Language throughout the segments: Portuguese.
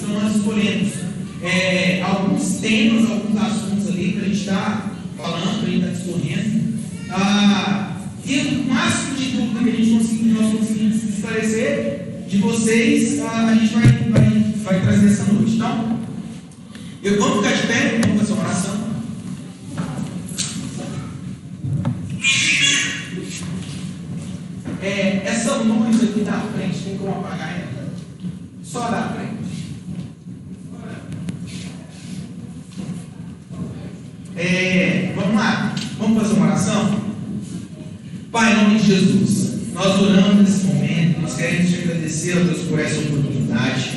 Então nós escolhemos alguns temas, alguns assuntos ali para a gente estar falando, para a gente estar discorrendo. E o máximo de dúvida que nós conseguimos esclarecer de vocês, a gente vai trazer nessa noite. Então, vamos ficar de pé, vamos fazer uma oração. Essa luz aqui da frente, tem como apagar ela? Só da frente. Vamos lá, vamos fazer uma oração? Pai, em nome de Jesus, nós oramos nesse momento, nós queremos te agradecer, ó Deus, por essa oportunidade.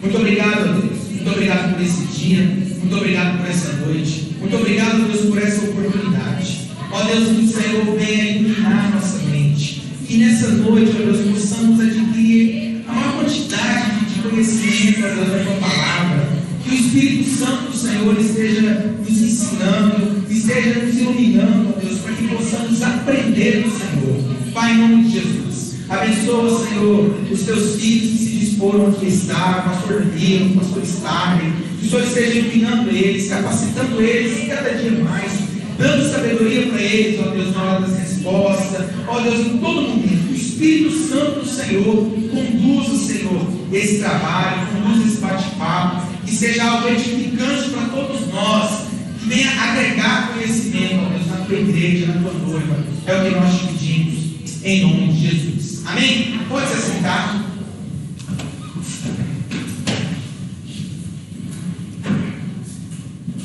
Muito obrigado, ó Deus, muito obrigado por esse dia, muito obrigado por essa noite, muito obrigado, ó Deus, por essa oportunidade. Ó Deus, que o Senhor venha iluminar nossa mente, que nessa noite, ó Deus, possamos adquirir a maior quantidade de conhecimento, ó Deus, da tua palavra, que o Espírito Santo do Senhor esteja nos ensinando, esteja nos iluminando, ó Deus, para que possamos aprender do Senhor. Pai, em nome de Jesus, abençoa, Senhor, os teus filhos que se disporam aqui estar, pastor Danilo, pastor Starley, que o Senhor esteja iluminando eles, capacitando eles cada dia mais, dando sabedoria para eles, ó Deus, na hora das respostas, ó Deus, em todo momento. O Espírito Santo do Senhor conduza, Senhor, esse trabalho, conduza esse bate-papo, que seja algo edificante para todos nós, que venha agregar conhecimento, ó Deus, na tua igreja, na tua noiva. É o que nós te pedimos, em nome de Jesus. Amém? Pode se assentar.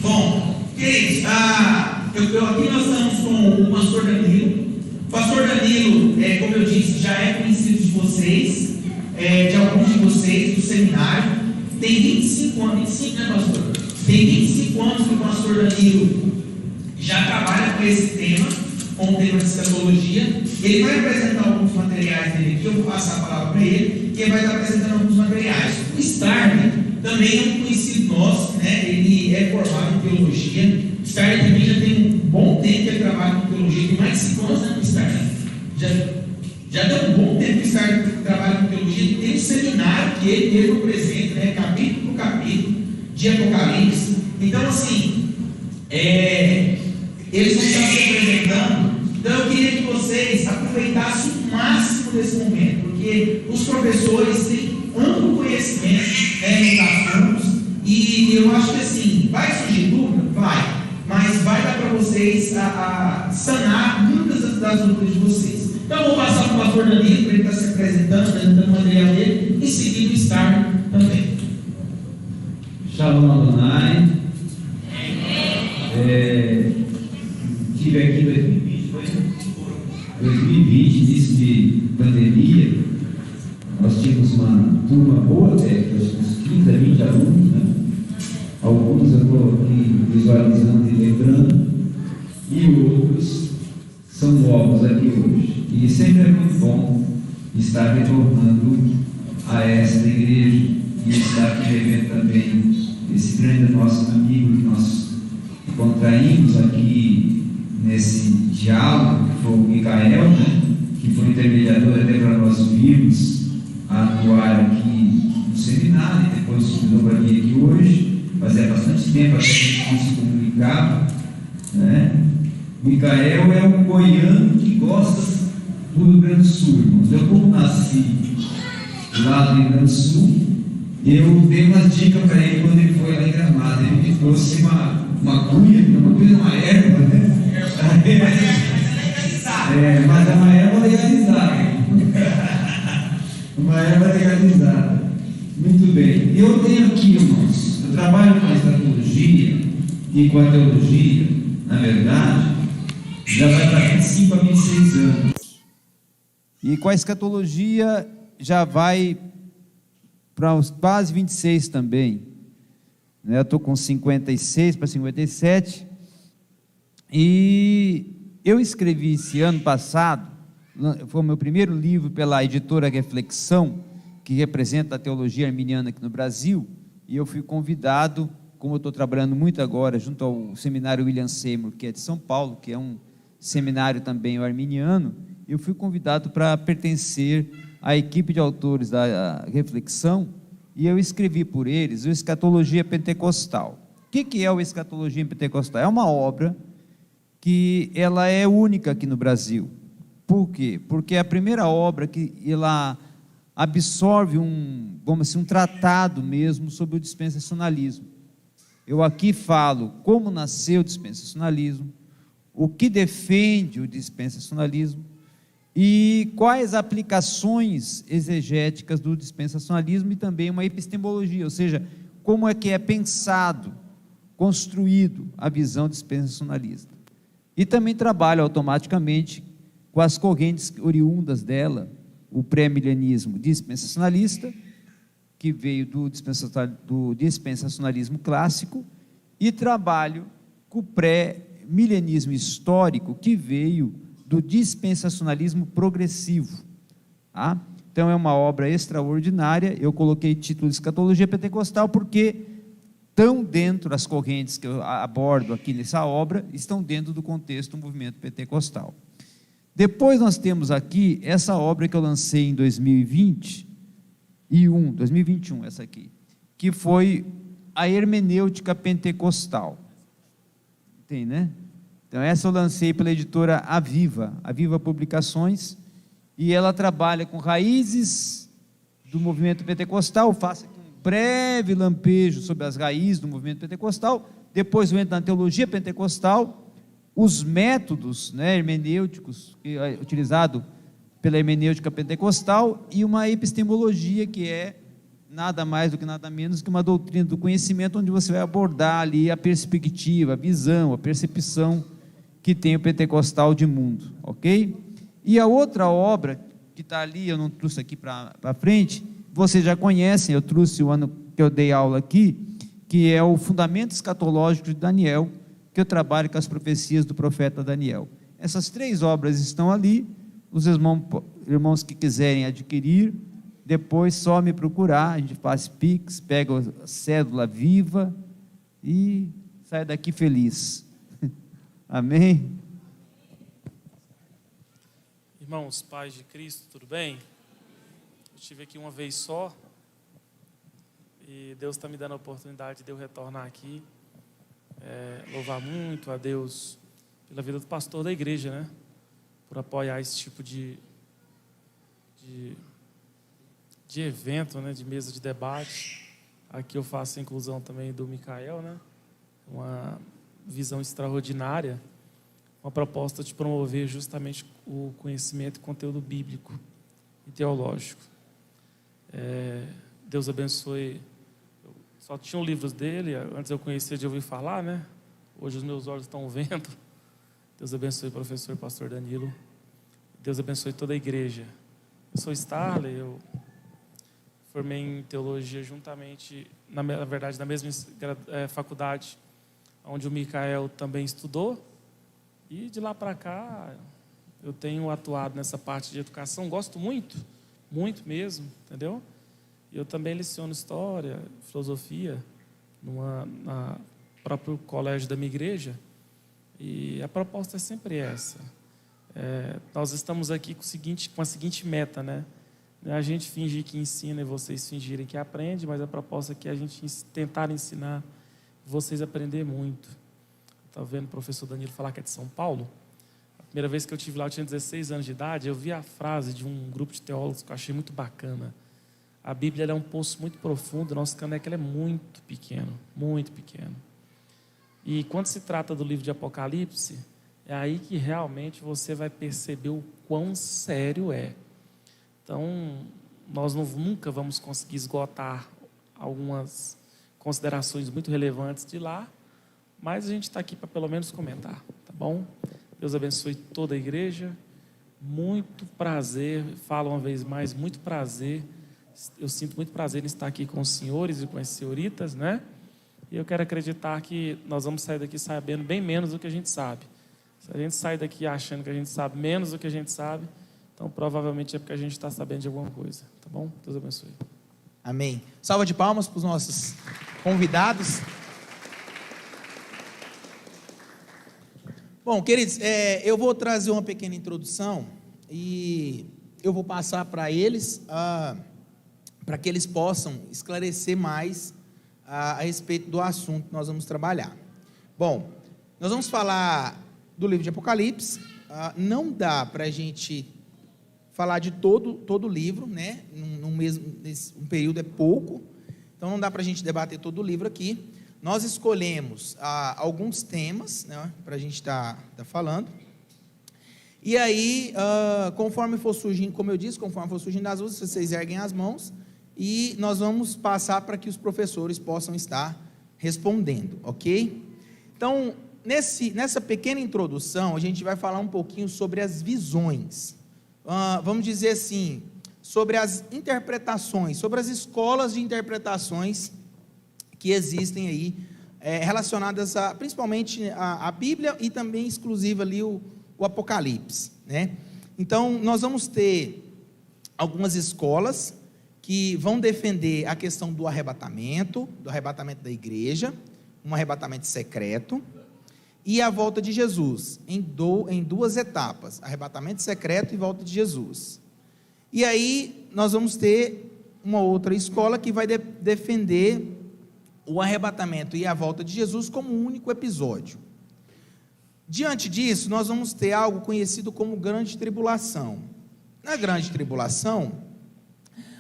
Bom, queridos, aqui nós estamos com o pastor Danilo. O pastor Danilo, como eu disse, já é conhecido de vocês, de alguns de vocês, do seminário. Tem 25 anos, 25, né, pastor? Tem 25 anos que o pastor Danilo já trabalha com esse tema, com o tema de escatologia. Ele vai apresentar alguns materiais dele aqui, eu vou passar a palavra para ele, e ele vai estar apresentando alguns materiais. O Starley também é um conhecido nosso, né? Ele é formado em teologia. O Starley também já tem um bom tempo que ele trabalha com teologia, tem mais de 5 anos, né, Starley? Já deu um bom tempo que o Starley trabalha com teologia. Tem um seminário que ele mesmo apresenta, né? Capítulo por capítulo, de Apocalipse. Então, assim, eles vão estar se apresentando. Então eu queria que vocês aproveitassem o máximo desse momento, porque os professores têm amplo conhecimento nos assuntos, e eu acho que assim, vai surgir dúvida? Vai, mas vai dar para vocês a sanar muitas das dúvidas de vocês. Então eu vou passar para o pastor Danilo, para ele estar se apresentando, dando o material dele, e seguindo o Star também. Shalom Adonai. Tive aqui em 2020, início de pandemia, nós tínhamos uma turma boa, até uns 15 a 20 alunos, né? Alguns eu estou aqui visualizando e lembrando, e outros são novos aqui hoje. E sempre é muito bom estar retornando a esta igreja e estar aqui revendo também esse grande nosso amigo que nós contraímos aqui nesse diálogo, que foi o Micael, né? Que foi intermediador até para nós virmos a atuar aqui no seminário, e depois estudou para vir aqui hoje. Fazia bastante tempo até que a gente não se comunicava, né? O Micael é um goiano que gosta do Rio Grande do Sul, irmãos. Eu, como nasci lá no Rio Grande do Sul, eu dei umas dicas para ele quando ele foi lá em Gramado. Ele me trouxe uma cuia, uma erva, né? Mas é uma erva legalizada. Uma erva legalizada. Muito bem. Eu tenho aqui, irmãos, eu trabalho com a escatologia e com a teologia, na verdade, já vai para 25 a 26 anos. E com a escatologia já vai para os quase 26 também. Eu estou com 56 para 57. E eu escrevi esse ano passado, foi o meu primeiro livro pela editora Reflexão, que representa a teologia arminiana aqui no Brasil, e eu fui convidado, como eu estou trabalhando muito agora, junto ao seminário William Seymour, que é de São Paulo, que é um seminário também arminiano, eu fui convidado para pertencer à equipe de autores da Reflexão, e eu escrevi por eles o Escatologia Pentecostal. O que é o Escatologia Pentecostal? É uma obra que ela é única aqui no Brasil. Por quê? Porque é a primeira obra que ela absorve vamos dizer, um tratado mesmo sobre o dispensacionalismo. Eu aqui falo como nasceu o dispensacionalismo, o que defende o dispensacionalismo e quais aplicações exegéticas do dispensacionalismo e também uma epistemologia, ou seja, como é que é pensado, construído a visão dispensacionalista. E também trabalho automaticamente com as correntes oriundas dela, o pré-milenismo dispensacionalista, que veio do dispensacionalismo clássico, e trabalho com o pré-milenismo histórico, que veio do dispensacionalismo progressivo. Tá? Então é uma obra extraordinária. Eu coloquei título de Escatologia Pentecostal porque estão dentro, as correntes que eu abordo aqui nessa obra, estão dentro do contexto do movimento pentecostal. Depois nós temos aqui essa obra que eu lancei em 2021, essa aqui, que foi a hermenêutica pentecostal. Tem, né? Então essa eu lancei pela editora Aviva Publicações, e ela trabalha com raízes do movimento pentecostal. Faço aqui um breve lampejo sobre as raízes do movimento pentecostal, depois eu entro na teologia pentecostal, os métodos, né, hermenêuticos utilizados pela hermenêutica pentecostal, e uma epistemologia que é nada mais do que nada menos que uma doutrina do conhecimento, onde você vai abordar ali a perspectiva, a visão, a percepção que tem o pentecostal de mundo, ok? E a outra obra que está ali, eu não trouxe aqui para frente, vocês já conhecem, eu trouxe o ano que eu dei aula aqui, que é o Fundamento Escatológico de Daniel, que eu trabalho com as profecias do profeta Daniel. Essas 3 obras estão ali. Os irmãos que quiserem adquirir, depois só me procurar, a gente faz Pix, pega a cédula viva e sai daqui feliz. Amém? Irmãos, paz de Cristo, tudo bem? Eu estive aqui uma vez só e Deus está me dando a oportunidade de eu retornar aqui. Louvar muito a Deus pela vida do pastor da igreja, né? Por apoiar esse tipo de evento, né? De mesa de debate. Aqui eu faço a inclusão também do Micael, né? Uma visão extraordinária, uma proposta de promover justamente o conhecimento e conteúdo bíblico e teológico. Deus abençoe. Só tinham livros dele, antes eu conhecia de ouvir falar, né? Hoje os meus olhos estão vendo. Deus abençoe o professor e pastor Danilo. Deus abençoe toda a igreja. Eu sou Starley, eu formei em teologia juntamente, na verdade, na mesma faculdade onde o Micael também estudou. E de lá para cá, eu tenho atuado nessa parte de educação. Gosto muito, muito mesmo, entendeu? Eu também leciono história, filosofia, na próprio colégio da minha igreja. E a proposta é sempre essa. Nós estamos aqui com a seguinte meta, né? A gente fingir que ensina e vocês fingirem que aprendem, mas a proposta é que a gente tentar ensinar vocês aprender muito. Estava vendo o professor Danilo falar que é de São Paulo. A primeira vez que eu estive lá, eu tinha 16 anos de idade, eu vi a frase de um grupo de teólogos que eu achei muito bacana. A Bíblia é um poço muito profundo, nosso caneco é muito pequeno, muito pequeno. E quando se trata do livro de Apocalipse, é aí que realmente você vai perceber o quão sério é. Então, nós nunca vamos conseguir esgotar algumas considerações muito relevantes de lá, mas a gente está aqui para pelo menos comentar, tá bom? Deus abençoe toda a igreja. Muito prazer, falo uma vez mais, muito prazer. Eu sinto muito prazer em estar aqui com os senhores e com as senhoritas, né? E eu quero acreditar que nós vamos sair daqui sabendo bem menos do que a gente sabe. Se a gente sair daqui achando que a gente sabe menos do que a gente sabe, então provavelmente é porque a gente está sabendo de alguma coisa, tá bom? Deus abençoe. Amém. Salva de palmas para os nossos convidados. Bom, queridos, eu vou trazer uma pequena introdução e eu vou passar para eles para que eles possam esclarecer mais a respeito do assunto que nós vamos trabalhar. Bom, nós vamos falar do livro de Apocalipse. Não dá para a gente falar de todo o livro, né? Um período é pouco, então não dá para a gente debater todo o livro aqui. Nós escolhemos alguns temas, né, para a gente estar falando. E aí, conforme for surgindo, como eu disse, conforme for surgindo as luzes, vocês erguem as mãos e nós vamos passar para que os professores possam estar respondendo, ok? Então, nessa pequena introdução, a gente vai falar um pouquinho sobre as visões, vamos dizer assim, sobre as interpretações, sobre as escolas de interpretações que existem aí, relacionadas principalmente à Bíblia e também exclusiva ali o Apocalipse, né? Então, nós vamos ter algumas escolas que vão defender a questão do arrebatamento da igreja, um arrebatamento secreto, e a volta de Jesus, em duas etapas, arrebatamento secreto e volta de Jesus. E aí, nós vamos ter uma outra escola que vai defender o arrebatamento e a volta de Jesus como um único episódio. Diante disso, nós vamos ter algo conhecido como grande tribulação. Na grande tribulação,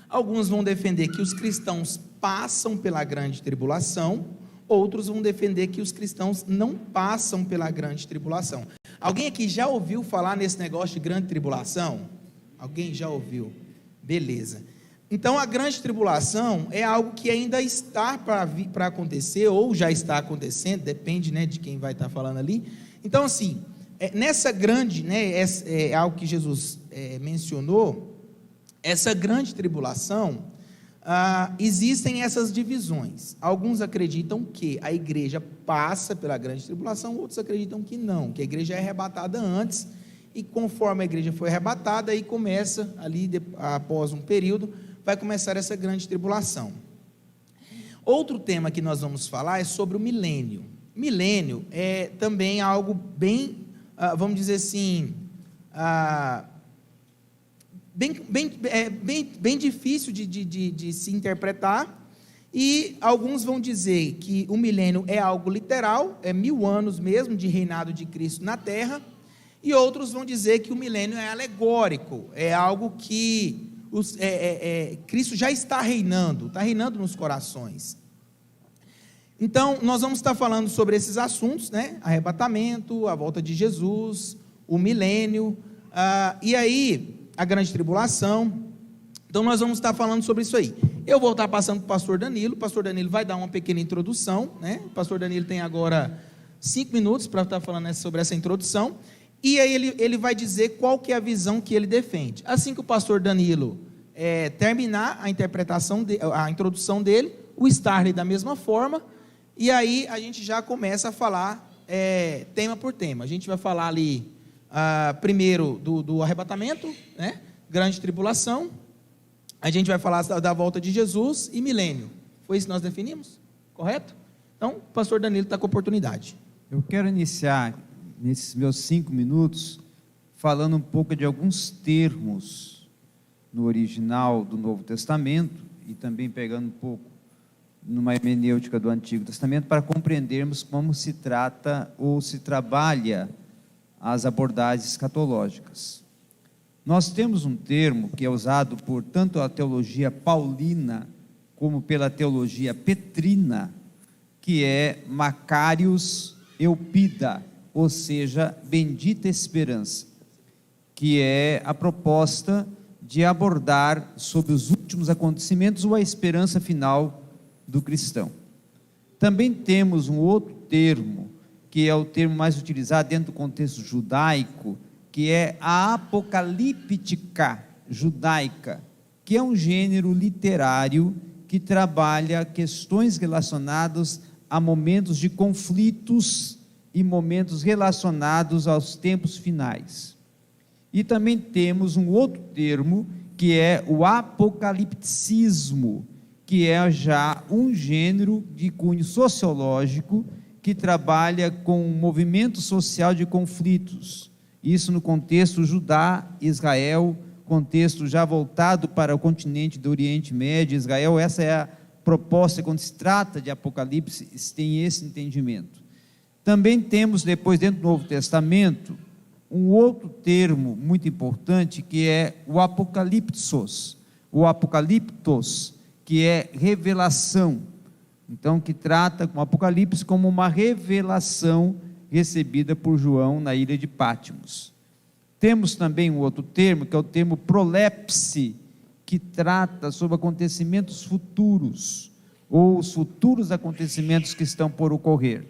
alguns vão defender que os cristãos passam pela grande tribulação, outros vão defender que os cristãos não passam pela grande tribulação. Alguém aqui já ouviu falar nesse negócio de grande tribulação? Alguém já ouviu? Beleza. Então, a grande tribulação é algo que ainda está para acontecer, ou já está acontecendo, depende, né, de quem vai estar falando ali. Então, assim, nessa grande, né, é algo que Jesus mencionou, essa grande tribulação, existem essas divisões. Alguns acreditam que a igreja passa pela grande tribulação, outros acreditam que não, que a igreja é arrebatada antes, e conforme a igreja foi arrebatada, aí começa ali, após um período, vai começar essa grande tribulação. Outro tema que nós vamos falar é sobre o milênio. Milênio é também algo bem, vamos dizer assim, bem difícil de se interpretar, e alguns vão dizer que o milênio é algo literal, é 1000 anos mesmo de reinado de Cristo na terra, e outros vão dizer que o milênio é alegórico, é algo que Cristo já está reinando nos corações. Então, nós vamos estar falando sobre esses assuntos, né? Arrebatamento, a volta de Jesus, o milênio, e aí, a grande tribulação. Então, nós vamos estar falando sobre isso aí. Eu vou estar passando para o pastor Danilo vai dar uma pequena introdução, né? O pastor Danilo tem agora 5 minutos para estar falando sobre essa introdução, e aí ele vai dizer qual que é a visão que ele defende. Assim que o pastor Danilo terminar a interpretação, a introdução dele, o Starley da mesma forma, e aí a gente já começa a falar tema por tema. A gente vai falar ali primeiro do arrebatamento, né? Grande tribulação, a gente vai falar da volta de Jesus e milênio. Foi isso que nós definimos? Correto? Então, o pastor Danilo está com a oportunidade. Eu quero iniciar, nesses meus 5 minutos, falando um pouco de alguns termos no original do Novo Testamento, e também pegando um pouco numa hermenêutica do Antigo Testamento, para compreendermos como se trata ou se trabalha as abordagens escatológicas. Nós temos um termo que é usado por tanto a teologia paulina como pela teologia petrina, que é Macarius Eupida, ou seja, bendita esperança, que é a proposta de abordar sobre os últimos acontecimentos ou a esperança final do cristão. Também temos um outro termo, que é o termo mais utilizado dentro do contexto judaico, que é a apocalíptica judaica, que é um gênero literário que trabalha questões relacionadas a momentos de conflitos e momentos relacionados aos tempos finais. E também temos um outro termo, que é o apocalipticismo, que é já um gênero de cunho sociológico que trabalha com um movimento social de conflitos. Isso no contexto Judá, Israel, contexto já voltado para o continente do Oriente Médio, Israel. Essa é a proposta quando se trata de Apocalipse, se tem esse entendimento. Também temos depois, dentro do Novo Testamento, um outro termo muito importante, que é o apocaliptos, que é revelação. Então, que trata com o Apocalipse como uma revelação recebida por João na ilha de Patmos. Temos também um outro termo, que é o termo prolepse, que trata sobre acontecimentos futuros, ou os futuros acontecimentos que estão por ocorrer.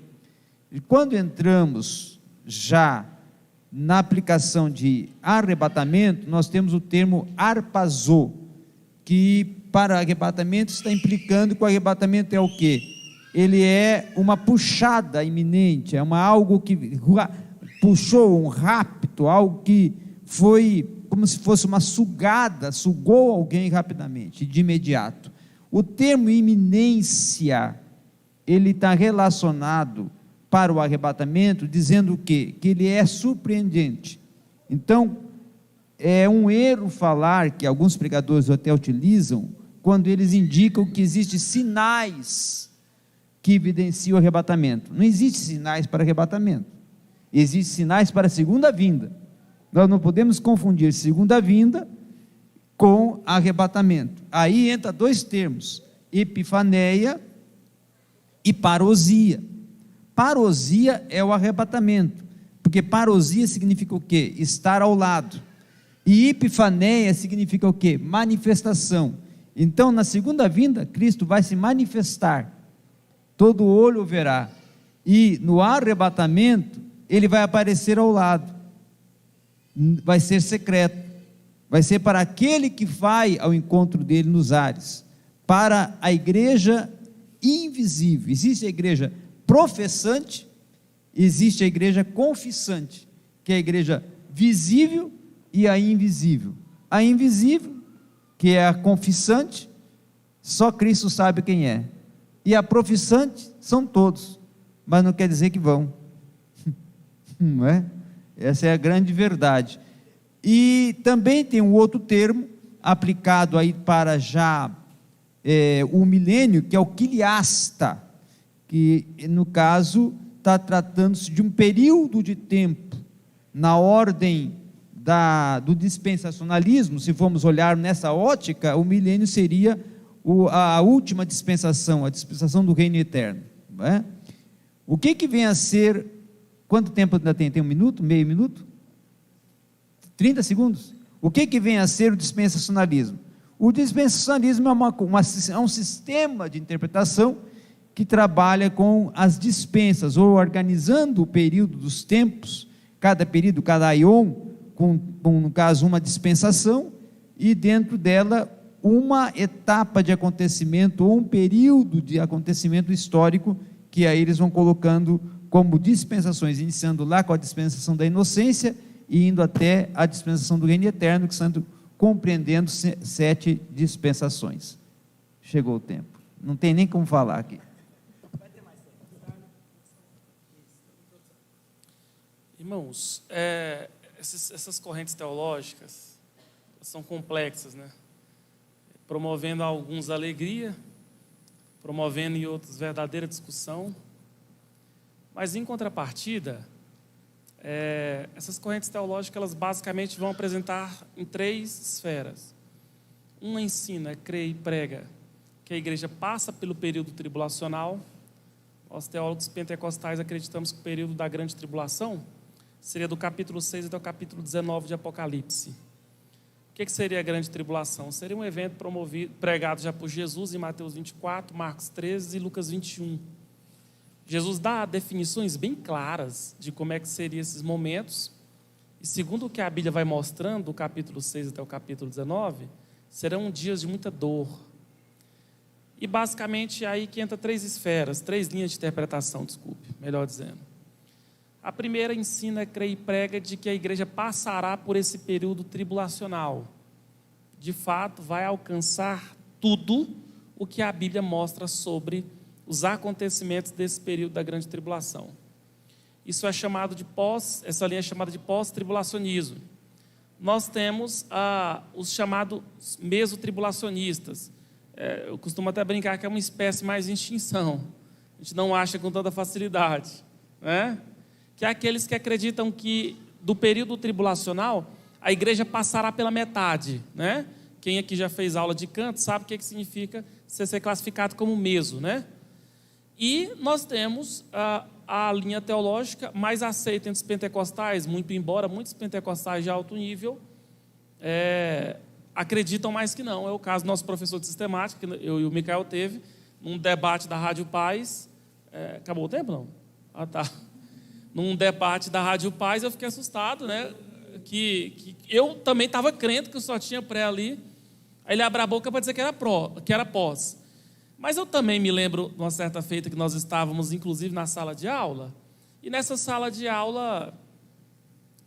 E quando entramos já na aplicação de arrebatamento, nós temos o termo harpazo, que para arrebatamento está implicando que o arrebatamento é o quê? Ele é uma puxada iminente, é algo que puxou, um rapto, algo que foi como se fosse uma sugada, sugou alguém rapidamente, de imediato. O termo iminência, ele está relacionado para o arrebatamento, dizendo o quê? Que ele é surpreendente. Então, é um erro falar, que alguns pregadores até utilizam, quando eles indicam que existem sinais que evidenciam o arrebatamento. Não existem sinais para arrebatamento, existem sinais para a segunda vinda. Nós não podemos confundir segunda vinda com arrebatamento. Aí entra dois termos, epifaneia e parousia. Parousia é o arrebatamento, porque parousia significa o quê? Estar ao lado. E epifaneia significa o quê? Manifestação. Então, na segunda vinda, Cristo vai se manifestar, todo olho o verá, e no arrebatamento, ele vai aparecer ao lado, vai ser secreto, vai ser para aquele que vai ao encontro dele nos ares, para a igreja invisível. Existe a igreja professante, existe a igreja confissante, que é a igreja visível e a invisível. A invisível, que é a confissante, só Cristo sabe quem é, e a profissante são todos, mas não quer dizer que vão, não é? Essa é a grande verdade. E também tem um outro termo, aplicado aí para já o milênio, que é o quiliasta, que no caso está tratando-se de um período de tempo, na ordem do dispensacionalismo. Se formos olhar nessa ótica, o milênio seria a última dispensação, a dispensação do reino eterno, não é? O que vem a ser, quanto tempo ainda tem? Tem um minuto? Meio minuto? 30 segundos? O que vem a ser o dispensacionalismo? O dispensacionalismo é um sistema de interpretação que trabalha com as dispensas, ou organizando o período dos tempos, cada período, cada aion, com no caso uma dispensação, e dentro dela uma etapa de acontecimento, ou um período de acontecimento histórico, que aí eles vão colocando como dispensações, iniciando lá com a dispensação da inocência, e indo até a dispensação do reino eterno, que estão compreendendo 7 dispensações. Chegou o tempo, não tem nem como falar aqui. Irmãos, essas correntes teológicas são complexas, né? Promovendo a alguns alegria, promovendo em outros verdadeira discussão, mas em contrapartida, essas correntes teológicas, elas basicamente vão apresentar em 3 esferas. Uma ensina, crê e prega que a igreja passa pelo período tribulacional. Nós teólogos pentecostais acreditamos que o período da grande tribulação seria do capítulo 6 até o capítulo 19 de Apocalipse. O que seria a grande tribulação? Seria um evento pregado já por Jesus em Mateus 24, Marcos 13 e Lucas 21. Jesus dá definições bem claras de como é que seriam esses momentos, e segundo o que a Bíblia vai mostrando, do capítulo 6 até o capítulo 19, serão dias de muita dor. E basicamente é aí que entra 3 esferas, 3 linhas de interpretação, melhor dizendo. A primeira ensina, crê e prega de que a igreja passará por esse período tribulacional. De fato, vai alcançar tudo o que a Bíblia mostra sobre os acontecimentos desse período da grande tribulação. Isso é chamado de essa linha é chamada de pós-tribulacionismo. nós temos os chamados mesotribulacionistas. Eu costumo até brincar que é uma espécie mais em extinção. A gente não acha com tanta facilidade, né? Que é aqueles que acreditam que do período tribulacional a igreja passará pela metade, né? Quem aqui já fez aula de canto sabe o que significa ser classificado como meso, né? E nós temos a linha teológica mais aceita entre os pentecostais, muito embora muitos pentecostais de alto nível acreditam mais que não. É o caso do nosso professor de sistemática, que eu e o Micael teve, num debate da Rádio Paz. Acabou o tempo, não? Ah, tá. Num debate da Rádio Paz, eu fiquei assustado, né? Que eu também estava crendo que só tinha pré ali. Aí ele abre a boca para dizer que era pós. Mas eu também me lembro de uma certa feita que nós estávamos, inclusive, na sala de aula. E nessa sala de aula,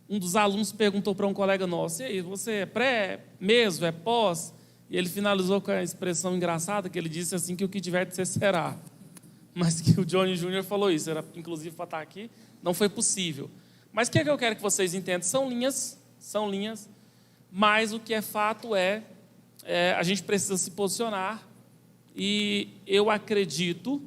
um dos alunos perguntou para um colega nosso: e aí, você é pré, meso, é pós? E ele finalizou com a expressão engraçada, que ele disse assim, que o que tiver de ser será. Mas que o Johnny Jr. falou isso, era inclusive para estar aqui, não foi possível. Mas o que eu quero que vocês entendam? São linhas, mas o que é fato a gente precisa se posicionar, e eu acredito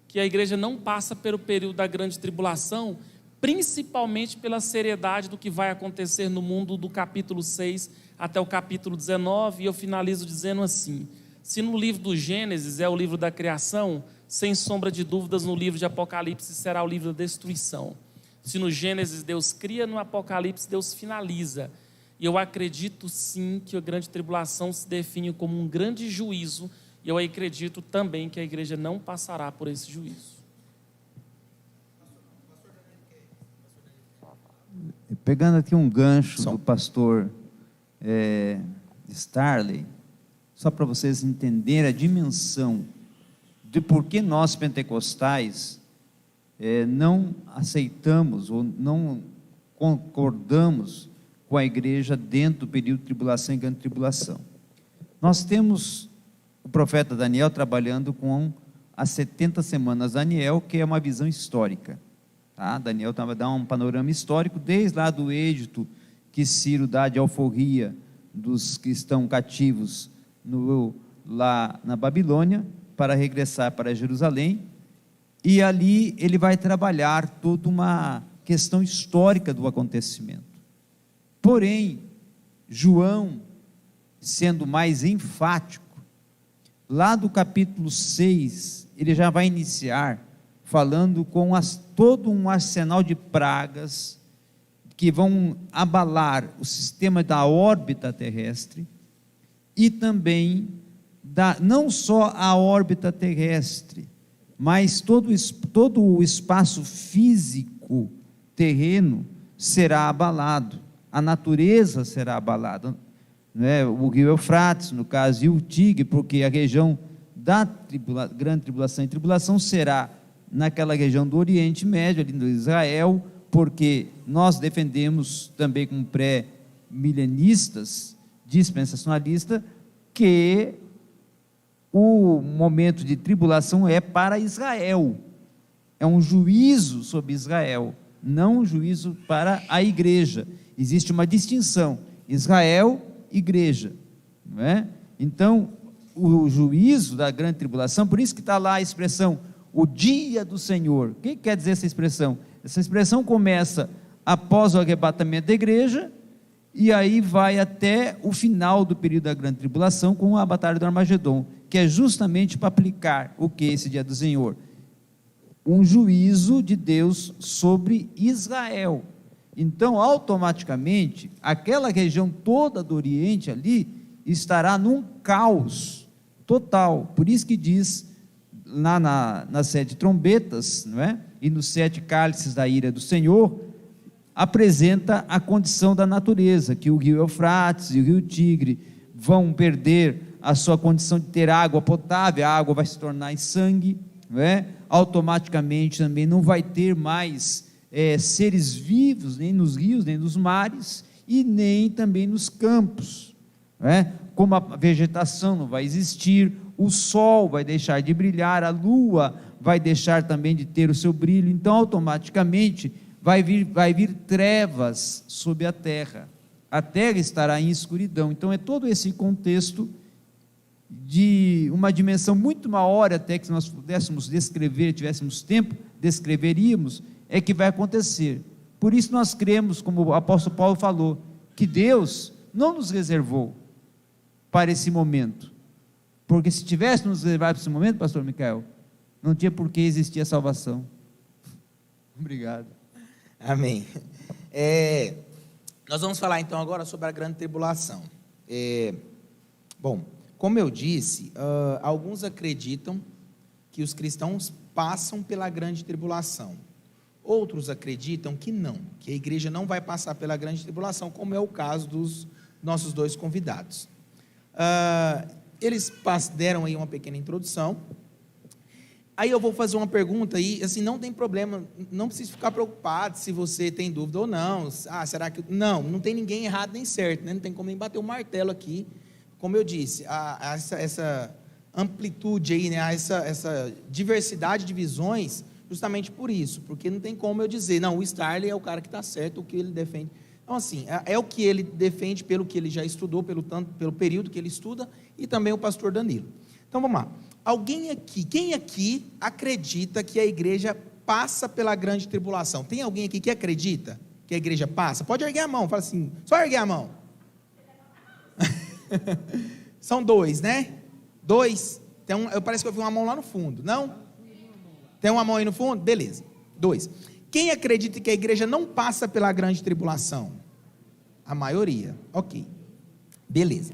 que a igreja não passa pelo período da grande tribulação, principalmente pela seriedade do que vai acontecer no mundo do capítulo 6 até o capítulo 19, e eu finalizo dizendo assim: se no livro do Gênesis é o livro da criação, sem sombra de dúvidas no livro de Apocalipse será o livro da destruição. Se no Gênesis Deus cria, no Apocalipse Deus finaliza. E eu acredito sim que a grande tribulação se define como um grande juízo, e eu acredito também que a igreja não passará por esse juízo. Pegando aqui um gancho do pastor Starley, só para vocês entenderem a dimensão de por que nós pentecostais não aceitamos ou não concordamos com a igreja dentro do período de tribulação e grande tribulação. Nós temos o profeta Daniel trabalhando com as 70 semanas Daniel, que é uma visão histórica. Tá? Daniel dá um panorama histórico, desde lá do êdito que Ciro dá de alforria dos que estão cativos lá na Babilônia, para regressar para Jerusalém, e ali ele vai trabalhar toda uma questão histórica do acontecimento. Porém, João, sendo mais enfático, lá do capítulo 6, ele já vai iniciar falando com todo um arsenal de pragas que vão abalar o sistema da órbita terrestre, e também não só a órbita terrestre, mas todo o espaço físico terreno será abalado, a natureza será abalada, né? O rio Eufrates, no caso, e o Tigre, porque a região da grande tribulação e tribulação será naquela região do Oriente Médio, ali no Israel, porque nós defendemos também como pré-milenistas, dispensacionalistas, que o momento de tribulação é para Israel, é um juízo sobre Israel, não um juízo para a igreja. Existe uma distinção, Israel, igreja, não é? Então, o juízo da grande tribulação, por isso que está lá a expressão, o dia do Senhor. O que quer dizer essa expressão? Essa expressão começa após o arrebatamento da igreja, e aí vai até o final do período da grande tribulação, com a batalha do Armagedon, que é justamente para aplicar o que esse dia do Senhor? Um juízo de Deus sobre Israel. Então, automaticamente, aquela região toda do Oriente ali, estará num caos total. Por isso que diz, lá nas 7 trombetas, não é? E nos 7 cálices da ira do Senhor, apresenta a condição da natureza, que o rio Eufrates e o rio Tigre vão perder a sua condição de ter água potável, a água vai se tornar em sangue, não é? Automaticamente também não vai ter mais seres vivos, nem nos rios, nem nos mares, e nem também nos campos, não é? Como a vegetação não vai existir, o sol vai deixar de brilhar, a lua vai deixar também de ter o seu brilho, então automaticamente vai vir trevas sobre a terra, a terra estará em escuridão. Então é todo esse contexto de uma dimensão muito maior, até que se nós pudéssemos descrever, tivéssemos tempo, descreveríamos, é que vai acontecer. Por isso nós cremos, como o apóstolo Paulo falou, que Deus não nos reservou para esse momento, porque se tivesse nos reservado para esse momento, pastor Micael, não tinha por que existir a salvação. Obrigado. Amém. Nós vamos falar então agora sobre a grande tribulação. Bom, como eu disse, alguns acreditam que os cristãos passam pela grande tribulação. Outros acreditam que não, que a igreja não vai passar pela grande tribulação, como é o caso dos nossos dois convidados. Eles deram aí uma pequena introdução. Aí eu vou fazer uma pergunta e, assim, não tem problema, não precisa ficar preocupado se você tem dúvida ou não. Será que... Não tem ninguém errado nem certo, né? Não tem como nem bater o martelo aqui. Como eu disse, essa amplitude aí, né? essa diversidade de visões, justamente por isso, porque não tem como eu dizer, não, o Starley é o cara que está certo, o que ele defende. Então, assim, é o que ele defende pelo que ele já estudou, pelo período que ele estuda, e também o pastor Danilo. Então, vamos lá. Quem aqui acredita que a igreja passa pela grande tribulação? Tem alguém aqui que acredita que a igreja passa? Pode erguer a mão, fala assim, só erguer a mão. São dois, né? Dois. Parece que eu vi uma mão lá no fundo, não? Tem uma mão aí no fundo? Beleza. Dois. Quem acredita que a igreja não passa pela grande tribulação? A maioria. Ok. Beleza.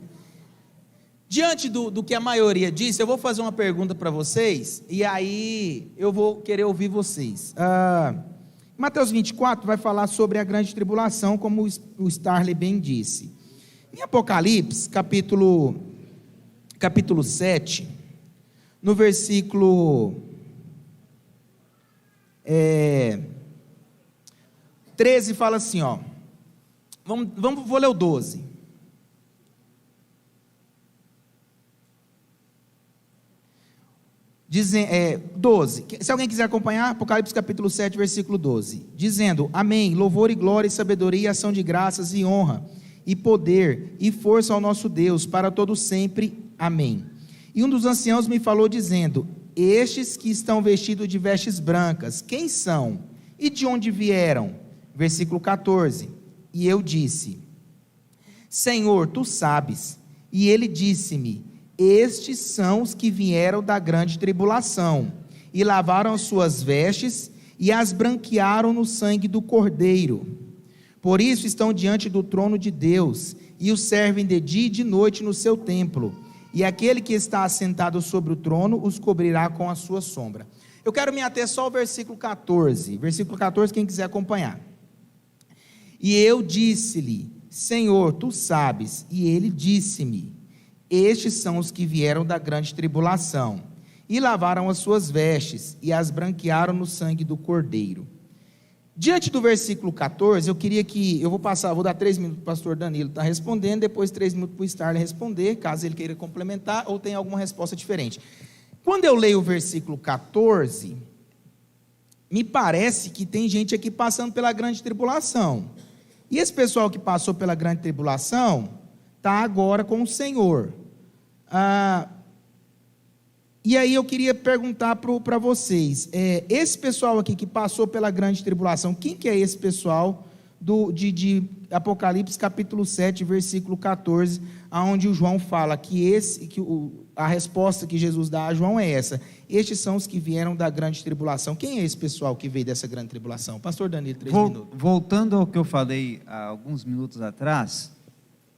Diante do que a maioria disse, eu vou fazer uma pergunta para vocês, e aí eu vou querer ouvir vocês. Mateus 24 vai falar sobre a grande tribulação, como o Starley bem disse. Em Apocalipse, capítulo 7, no versículo 13, fala assim, ó. Vou ler o 12. 12, se alguém quiser acompanhar, Apocalipse capítulo 7, versículo 12, dizendo, amém, louvor e glória e sabedoria e ação de graças e honra, e poder e força ao nosso Deus, para todo sempre, amém. E um dos anciãos me falou dizendo, estes que estão vestidos de vestes brancas, quem são? E de onde vieram? Versículo 14, e eu disse, Senhor, tu sabes, e ele disse-me, estes são os que vieram da grande tribulação, e lavaram as suas vestes, e as branquearam no sangue do Cordeiro. Por isso estão diante do trono de Deus, e o servem de dia e de noite no seu templo. E aquele que está assentado sobre o trono, os cobrirá com a sua sombra. Eu quero me ater só ao versículo 14. Versículo 14, quem quiser acompanhar. E eu disse-lhe, Senhor, tu sabes, e ele disse-me, estes são os que vieram da grande tribulação, e lavaram as suas vestes, e as branquearam no sangue do Cordeiro. Diante do versículo 14, eu vou dar 3 minutos para o pastor Danilo estar respondendo, depois 3 minutos para o Starley responder, caso ele queira complementar, ou tenha alguma resposta diferente. Quando eu leio o versículo 14, me parece que tem gente aqui passando pela grande tribulação, e esse pessoal que passou pela grande tribulação, está agora com o Senhor. E aí eu queria perguntar para vocês, esse pessoal aqui que passou pela grande tribulação, quem que é esse pessoal de Apocalipse capítulo 7, versículo 14, onde o João fala a resposta que Jesus dá a João é essa, estes são os que vieram da grande tribulação. Quem é esse pessoal que veio dessa grande tribulação? Pastor Danilo, 3 minutos. Voltando ao que eu falei há alguns minutos atrás,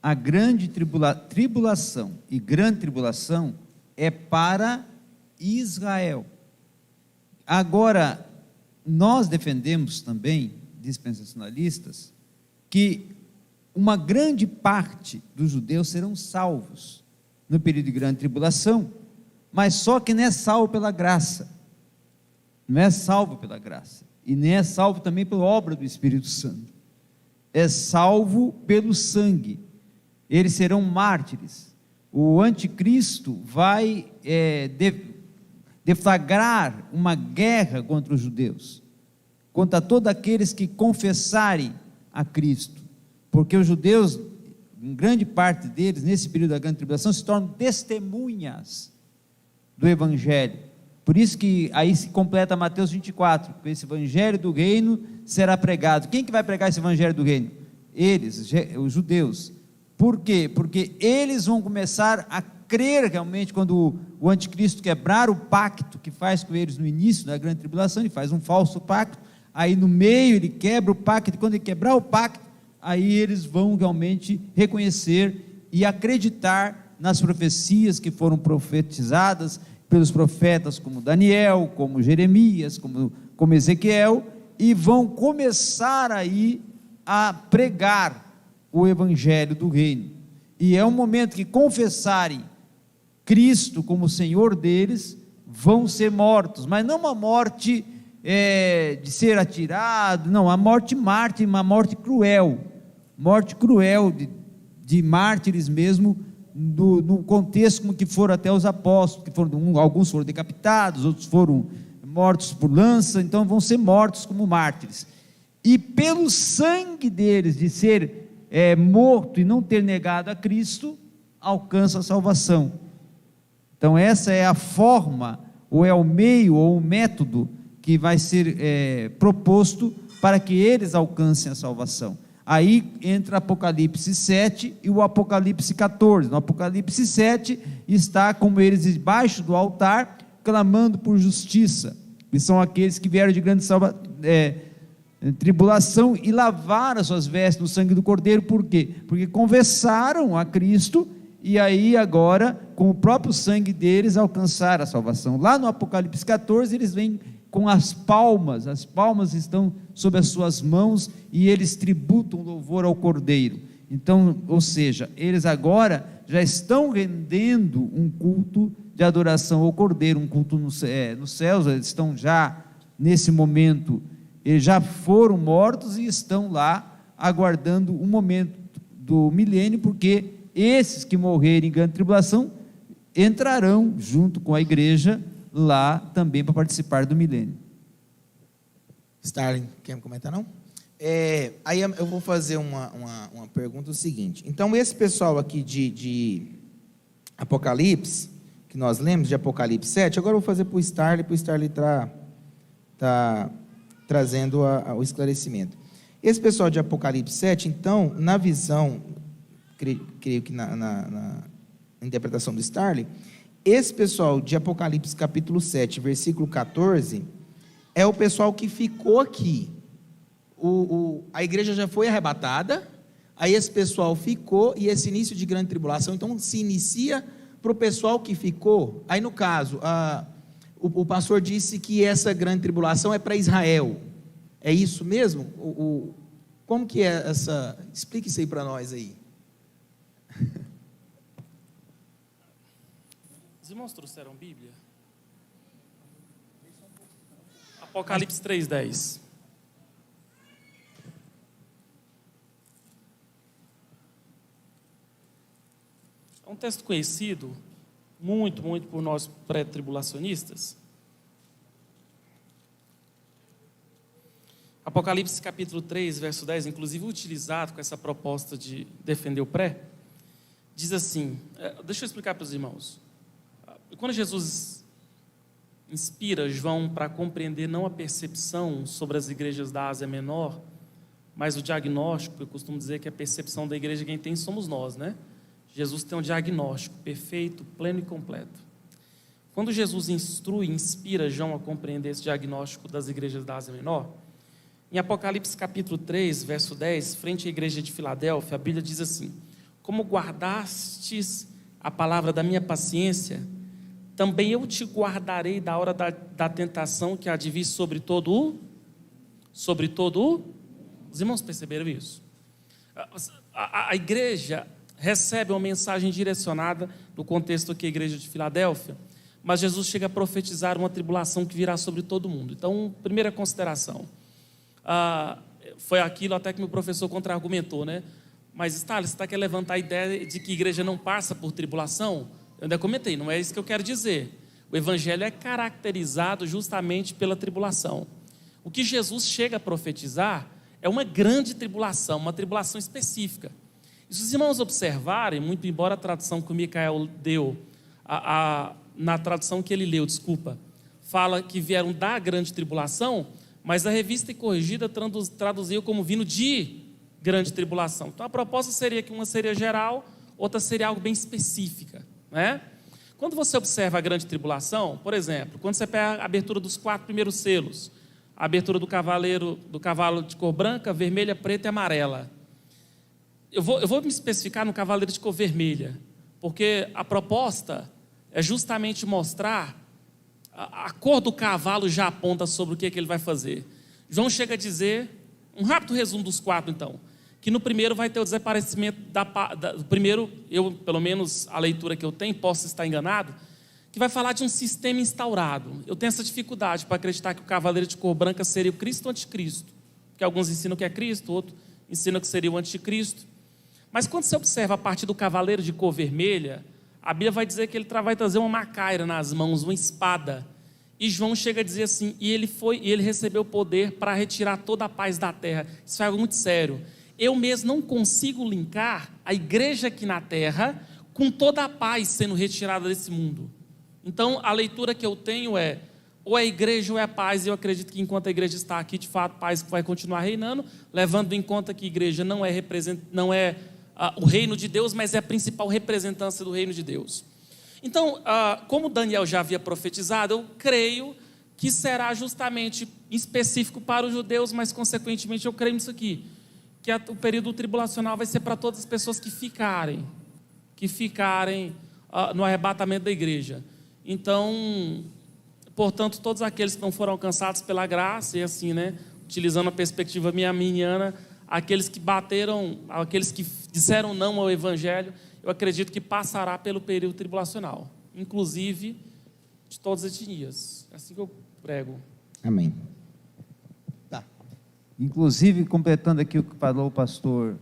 a grande tribulação e grande tribulação é para Israel. Agora, nós defendemos também, dispensacionalistas, que uma grande parte dos judeus serão salvos no período de grande tribulação, mas só que não é salvo pela graça, não é salvo pela graça, e nem é salvo também pela obra do Espírito Santo, é salvo pelo sangue. Eles serão mártires. O anticristo vai deflagrar uma guerra contra os judeus, contra todos aqueles que confessarem a Cristo. porque os judeus, em grande parte deles, nesse período da grande tribulação, se tornam testemunhas do Evangelho. Por isso que aí se completa Mateus 24, porque esse Evangelho do reino será pregado. Quem que vai pregar esse Evangelho do reino? Eles, os judeus. Por quê? Porque eles vão começar a crer realmente quando o anticristo quebrar o pacto que faz com eles no início da grande tribulação. Ele faz um falso pacto, aí no meio ele quebra o pacto, e quando ele quebrar o pacto, aí eles vão realmente reconhecer e acreditar nas profecias que foram profetizadas pelos profetas como Daniel, como Jeremias, como Ezequiel, e vão começar aí a pregar o Evangelho do reino. E é um momento que confessarem Cristo como Senhor deles, vão ser mortos, mas não uma morte de ser atirado, não, a morte mártir, uma morte cruel de mártires mesmo, no contexto como que foram até os apóstolos, alguns foram decapitados, outros foram mortos por lança, então vão ser mortos como mártires, e pelo sangue deles, de ser morto e não ter negado a Cristo, alcança a salvação. Então essa é a forma, ou é o meio, ou o método que vai ser proposto para que eles alcancem a salvação. Aí entra Apocalipse 7 e o Apocalipse 14. No Apocalipse 7 está como eles debaixo do altar, clamando por justiça, que são aqueles que vieram de grande tribulação e lavaram as suas vestes no sangue do Cordeiro. Por quê? Porque confessaram a Cristo, e aí agora, com o próprio sangue deles, alcançaram a salvação. Lá no Apocalipse 14, eles vêm com as palmas estão sobre as suas mãos, e eles tributam louvor ao Cordeiro. Então, ou seja, eles agora já estão rendendo um culto de adoração ao Cordeiro, um culto nos céus. Eles estão já, nesse momento, eles já foram mortos e estão lá aguardando o momento do milênio, porque esses que morrerem em grande tribulação entrarão junto com a igreja lá também para participar do milênio. Starling, quer comentar não? Aí eu vou fazer uma pergunta, o seguinte: então esse pessoal aqui de Apocalipse, que nós lemos de Apocalipse 7, agora eu vou fazer para o Starling tá trazendo o esclarecimento. Esse pessoal de Apocalipse 7, então, na visão, creio que na interpretação do Starling, esse pessoal de Apocalipse capítulo 7, versículo 14, é o pessoal que ficou aqui. A igreja já foi arrebatada, aí esse pessoal ficou, e esse início de grande tribulação, então, se inicia para o pessoal que ficou. Aí, no caso, o pastor disse que essa grande tribulação é para Israel. É isso mesmo? Como que é essa... Explique isso aí para nós aí. Os irmãos trouxeram Bíblia? Apocalipse 3:10. É um texto conhecido, muito por nós pré-tribulacionistas. Apocalipse capítulo 3, verso 10, inclusive utilizado com essa proposta de defender o pré, diz assim, deixa eu explicar para os irmãos. Quando Jesus inspira João para compreender não a percepção sobre as igrejas da Ásia Menor, mas o diagnóstico, eu costumo dizer que a percepção da igreja quem tem somos nós, né? Jesus tem um diagnóstico perfeito, pleno e completo. Quando Jesus inspira João a compreender esse diagnóstico das igrejas da Ásia Menor, em Apocalipse capítulo 3, verso 10, frente à igreja de Filadélfia, a Bíblia diz assim: como guardastes a palavra da minha paciência, também eu te guardarei da hora da tentação que há de vir sobre todo os irmãos perceberam isso? A igreja recebe uma mensagem direcionada no contexto aqui, a igreja de Filadélfia, mas Jesus chega a profetizar uma tribulação que virá sobre todo mundo. Então, primeira consideração, foi aquilo até que meu professor contra-argumentou, né? Mas, Stalin, você está querendo levantar a ideia de que a igreja não passa por tribulação? Eu ainda comentei, não é isso que eu quero dizer. O evangelho é caracterizado justamente pela tribulação. O que Jesus chega a profetizar é uma grande tribulação, uma tribulação específica. E se os irmãos observarem, muito embora a tradução que o Micael deu, na tradução que ele leu, fala que vieram da grande tribulação, mas a Revista e Corrigida traduziu como vindo de grande tribulação. Então a proposta seria que uma seria geral, outra seria algo bem específica, né? Quando você observa a grande tribulação, por exemplo, quando você pega a abertura dos 4 primeiros selos, a abertura do cavalo de cor branca, vermelha, preta e amarela. Eu vou me especificar no cavaleiro de cor vermelha, porque a proposta é justamente mostrar a cor do cavalo já aponta sobre o que ele vai fazer. João chega a dizer, um rápido resumo dos 4 então, que no primeiro vai ter o desaparecimento do primeiro, eu, pelo menos a leitura que eu tenho, posso estar enganado, que vai falar de um sistema instaurado. Eu tenho essa dificuldade para acreditar que o cavaleiro de cor branca seria o Cristo ou anticristo, porque alguns ensinam que é Cristo, outros ensinam que seria o anticristo. Mas quando você observa a partir do cavaleiro de cor vermelha, a Bíblia vai dizer que ele vai trazer uma macaira nas mãos, uma espada. E João chega a dizer assim, e ele recebeu poder para retirar toda a paz da terra. Isso é algo muito sério. Eu mesmo não consigo linkar a igreja aqui na terra com toda a paz sendo retirada desse mundo. Então, a leitura que eu tenho é, ou é igreja ou é paz, e eu acredito que enquanto a igreja está aqui, de fato, paz vai continuar reinando, levando em conta que a igreja não é o reino de Deus, mas é a principal representância do reino de Deus. Então, como Daniel já havia profetizado, eu creio que será justamente específico para os judeus, mas consequentemente eu creio nisso aqui, que o período tribulacional vai ser para todas as pessoas que ficarem no arrebatamento da igreja. Então, portanto, todos aqueles que não foram alcançados pela graça, e assim, né, utilizando a perspectiva minha, aqueles que bateram, aqueles que disseram não ao evangelho, eu acredito que passará pelo período tribulacional, inclusive de todas as etnias. É assim que eu prego. Amém. Tá. Inclusive, completando aqui o que falou o pastor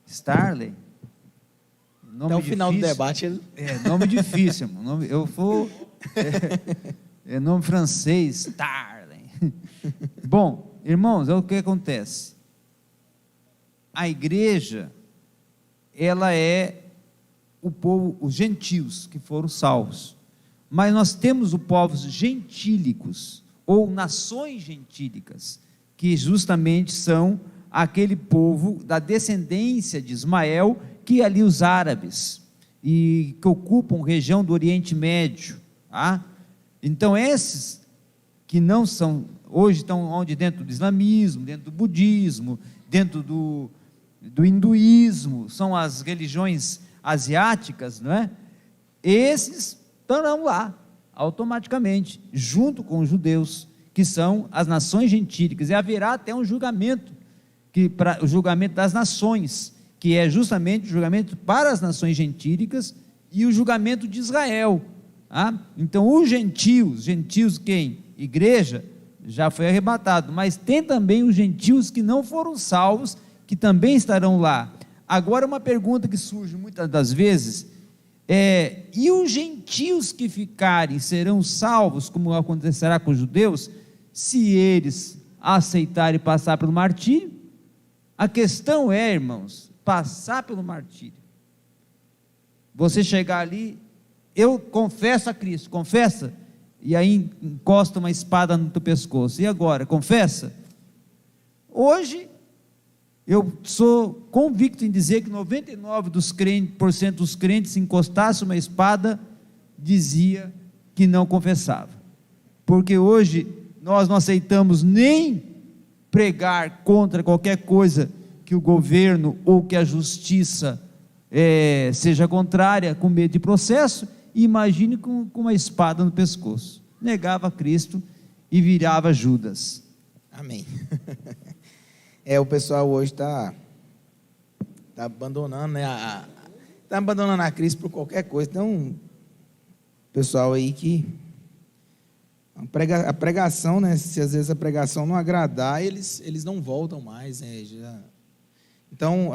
Starley, até o final do debate. Nome difícil, nome francês, Starley. Bom, irmãos, é o que acontece. A igreja, ela é o povo, os gentios que foram salvos. Mas nós temos os povos gentílicos, ou nações gentílicas, que justamente são aquele povo da descendência de Ismael, que ali os árabes, e que ocupam região do Oriente Médio. Tá? Então esses que não são, hoje estão onde? Dentro do islamismo, dentro do budismo, dentro do hinduísmo, são as religiões asiáticas, não é? Esses estarão lá, automaticamente, junto com os judeus, que são as nações gentílicas, e haverá até um julgamento, o julgamento das nações, que é justamente o julgamento para as nações gentílicas, e o julgamento de Israel. Tá? Então, os gentios quem? Igreja, já foi arrebatado, mas tem também os gentios que não foram salvos, que também estarão lá. Agora, uma pergunta que surge muitas das vezes e os gentios que ficarem serão salvos, como acontecerá com os judeus, se eles aceitarem passar pelo martírio? A questão é, irmãos, passar pelo martírio. Você chegar ali, eu confesso a Cristo, confessa, e aí encosta uma espada no teu pescoço, e agora, confessa? Hoje, eu sou convicto em dizer que 99% dos crentes, se encostasse uma espada, dizia que não confessava, porque hoje nós não aceitamos nem pregar contra qualquer coisa que o governo ou que a justiça seja contrária, com medo de processo. Imagine com uma espada no pescoço, negava Cristo e virava Judas. Amém. O pessoal hoje está abandonando, né? Está abandonando a Cristo por qualquer coisa. Então, pessoal aí que a pregação, né? Se às vezes a pregação não agradar, eles não voltam mais, né? Então,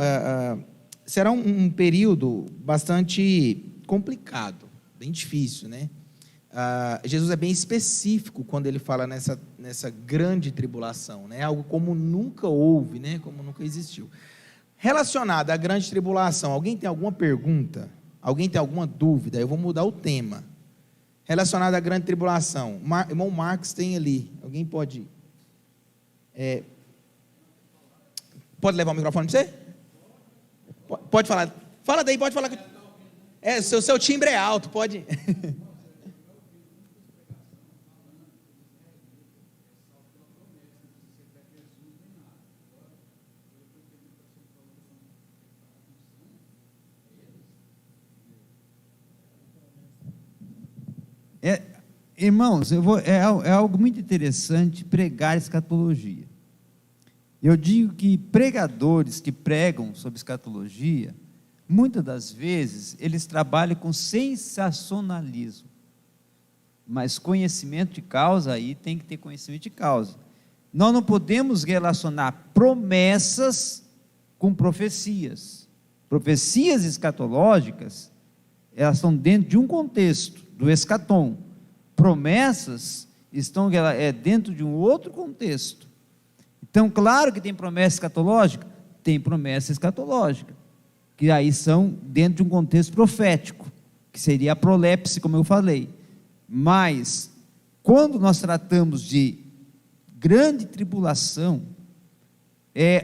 será um período bastante complicado, bem difícil, né? Jesus é bem específico quando ele fala nessa grande tribulação, né? Algo como nunca houve, né? Como nunca existiu. Relacionado à grande tribulação, alguém tem alguma pergunta? Alguém tem alguma dúvida? Eu vou mudar o tema. Relacionado à grande tribulação, irmão Marcos tem ali. Alguém pode levar o microfone para você? Pode falar. Fala daí, pode falar. Seu timbre é alto, pode. Irmãos, é algo muito interessante pregar escatologia. Eu digo que pregadores que pregam sobre escatologia, muitas das vezes, eles trabalham com sensacionalismo. Mas conhecimento de causa, aí tem que ter conhecimento de causa. Nós não podemos relacionar promessas com profecias. Profecias escatológicas, elas estão dentro de um contexto, do escatom. Promessas estão dentro de um outro contexto. Então, claro que tem promessa escatológica, tem promessa escatológica, que aí são dentro de um contexto profético, que seria a prolepse, como eu falei. Mas, quando nós tratamos de grande tribulação,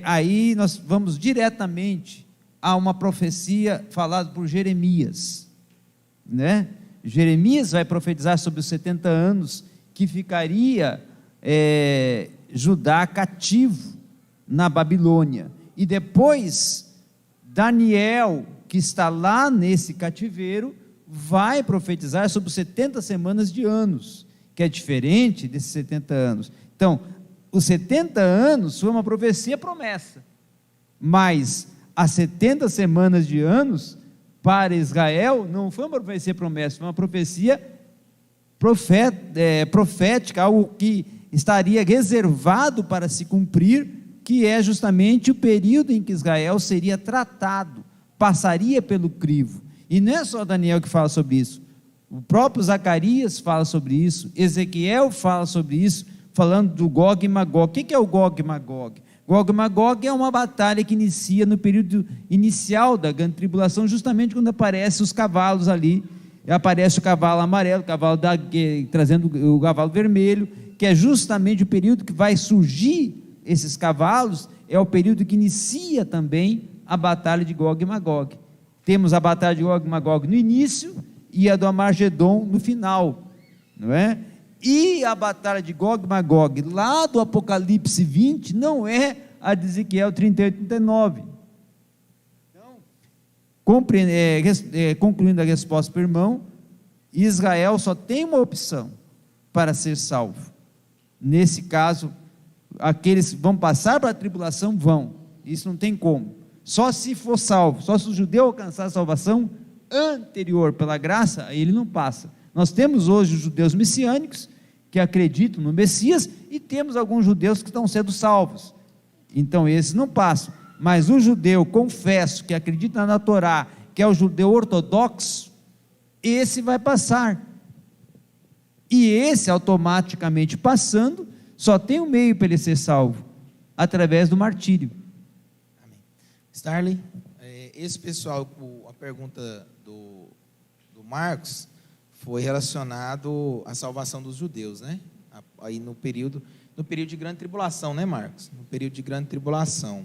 aí nós vamos diretamente a uma profecia falada por Jeremias, né? Jeremias vai profetizar sobre os 70 anos que ficaria Judá cativo na Babilônia, e depois Daniel, que está lá nesse cativeiro, vai profetizar sobre 70 semanas de anos, que é diferente desses 70 anos. Então, os 70 anos foi uma profecia promessa, mas as 70 semanas de anos para Israel não foi uma profecia promessa, foi uma profecia profética, algo que estaria reservado para se cumprir, que é justamente o período em que Israel seria tratado, passaria pelo crivo. E não é só Daniel que fala sobre isso, o próprio Zacarias fala sobre isso, Ezequiel fala sobre isso, falando do Gog e Magog. O que é o Gog e Magog? Gog e Magog é uma batalha que inicia no período inicial da grande tribulação, justamente quando aparecem os cavalos ali, aparece o cavalo amarelo, trazendo o cavalo vermelho, que é justamente o período que vai surgir esses cavalos, é o período que inicia também a batalha de Gog e Magog. Temos a batalha de Gog e Magog no início e a do Armagedon no final, não é? E a batalha de Gog e Magog lá do Apocalipse 20 não é a de Ezequiel 38 e 39. Então, concluindo a resposta para o irmão, Israel só tem uma opção para ser salvo. Nesse caso, aqueles que vão passar para a tribulação vão, isso não tem como, só se for salvo, só se o judeu alcançar a salvação anterior pela graça, aí ele não passa. Nós temos hoje os judeus messiânicos que acreditam no Messias, e temos alguns judeus que estão sendo salvos, então esses não passam, mas o judeu, confesso, que acredita na Torá, que é o judeu ortodoxo, esse vai passar, e esse automaticamente passando, só tem um meio para ele ser salvo, através do martírio. Amém. Starley, esse pessoal, a pergunta do Marcos, foi relacionado à salvação dos judeus, né? Aí no período de grande tribulação, né, Marcos? No período de grande tribulação,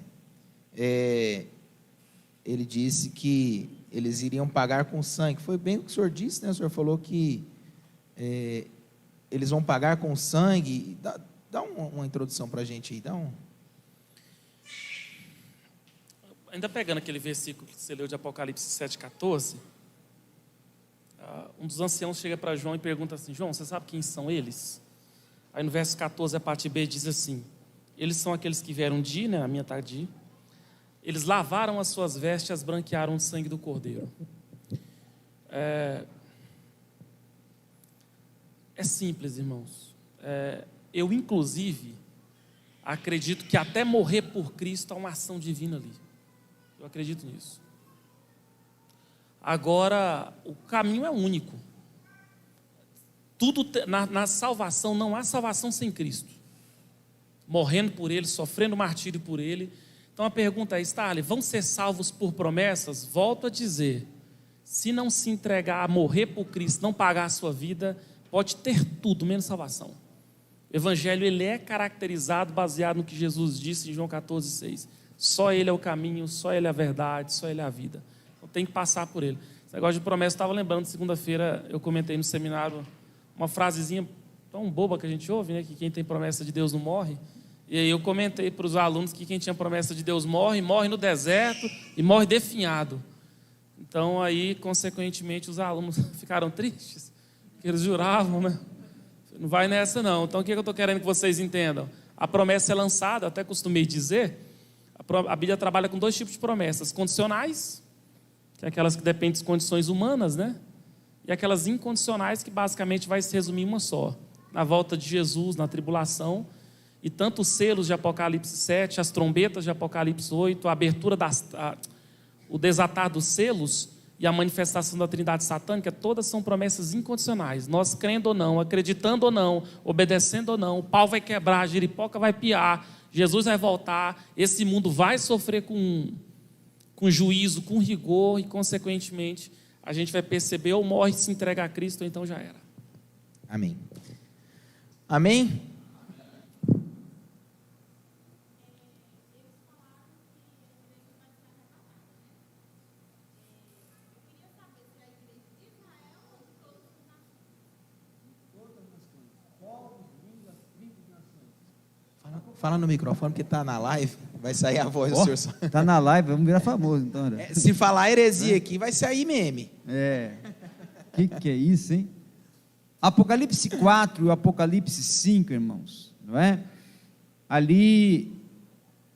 ele disse que eles iriam pagar com sangue. Foi bem o que o senhor disse, né? O senhor falou que eles vão pagar com sangue. Dá uma introdução para a gente aí, Ainda pegando aquele versículo que você leu de Apocalipse 7,14, um dos anciãos chega para João e pergunta assim: João, você sabe quem são eles? Aí no verso 14, a parte B, diz assim: eles são aqueles que vieram de, né, na minha tarde, eles lavaram as suas vestes e as branquearam de sangue do Cordeiro. É simples, irmãos. Eu, inclusive, acredito que até morrer por Cristo há uma ação divina ali. Eu acredito nisso. Agora, o caminho é único. Tudo na salvação, não há salvação sem Cristo. Morrendo por Ele, sofrendo martírio por Ele. Então a pergunta é, Starley, vão ser salvos por promessas? Volto a dizer, se não se entregar a morrer por Cristo, não pagar a sua vida, pode ter tudo, menos salvação. O Evangelho, ele é caracterizado baseado no que Jesus disse em João 14,6. Só Ele é o caminho, só Ele é a verdade, só Ele é a vida. Então tem que passar por Ele. Esse negócio de promessa, eu estava lembrando, segunda-feira eu comentei no seminário uma frasezinha tão boba que a gente ouve, né? Que quem tem promessa de Deus não morre. E aí eu comentei para os alunos que quem tinha promessa de Deus morre, morre no deserto e morre definhado. Então aí, consequentemente, os alunos ficaram tristes, porque eles juravam, né? Não vai nessa não. Então o que eu estou querendo que vocês entendam? A promessa é lançada, até costumei dizer, a Bíblia trabalha com 2 tipos de promessas: condicionais, que é aquelas que dependem das condições humanas, né? E aquelas incondicionais, que basicamente vai se resumir em uma só: na volta de Jesus, na tribulação. E tanto os selos de Apocalipse 7, as trombetas de Apocalipse 8, a abertura o desatar dos selos e a manifestação da trindade satânica, todas são promessas incondicionais. Nós crendo ou não, acreditando ou não, obedecendo ou não, o pau vai quebrar, a giripoca vai piar, Jesus vai voltar, esse mundo vai sofrer com juízo, com rigor, e consequentemente a gente vai perceber, ou morre, se entrega a Cristo, ou então já era. Amém. Amém? Fala no microfone, porque está na live, vai sair a voz do senhor só. Está na live, vamos virar famoso então. Né? Se falar heresia aqui, vai sair meme. Que é isso, hein? Apocalipse 4 e o Apocalipse 5, irmãos, não é? Ali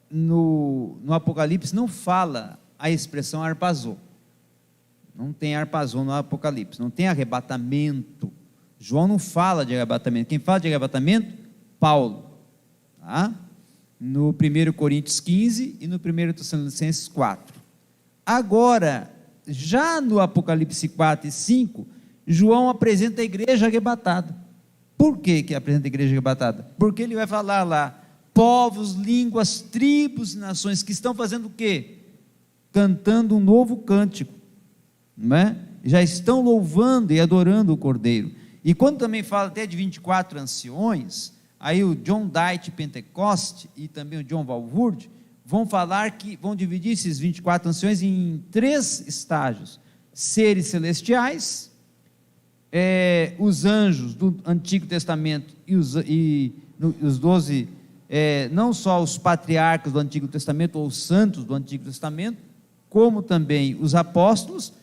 no Apocalipse não fala a expressão arpazô. Não tem arpazô no Apocalipse, não tem arrebatamento. João não fala de arrebatamento. Quem fala de arrebatamento? Paulo. Tá? No 1 Coríntios 15 e no 1 Tessalonicenses 4. Agora, já no Apocalipse 4 e 5, João apresenta a igreja arrebatada. Por que apresenta a igreja arrebatada? Porque ele vai falar lá, povos, línguas, tribos e nações que estão fazendo o quê? Cantando um novo cântico, não é? Já estão louvando e adorando o Cordeiro. E quando também fala até de 24 anciões, aí o John Dyke Pentecoste e também o John Walvoord vão falar que vão dividir esses 24 anciões em 3 estágios: seres celestiais, os anjos do Antigo Testamento e os 12, não só os patriarcas do Antigo Testamento ou os santos do Antigo Testamento, como também os apóstolos,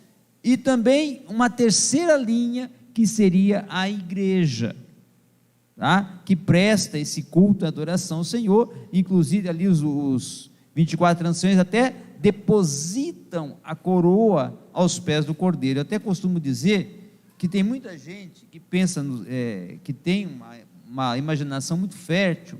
e também uma terceira linha que seria a igreja, tá? Que presta esse culto e adoração ao Senhor. Inclusive ali os 24 anciões até depositam a coroa aos pés do Cordeiro. Eu até costumo dizer que tem muita gente que pensa, que tem uma imaginação muito fértil,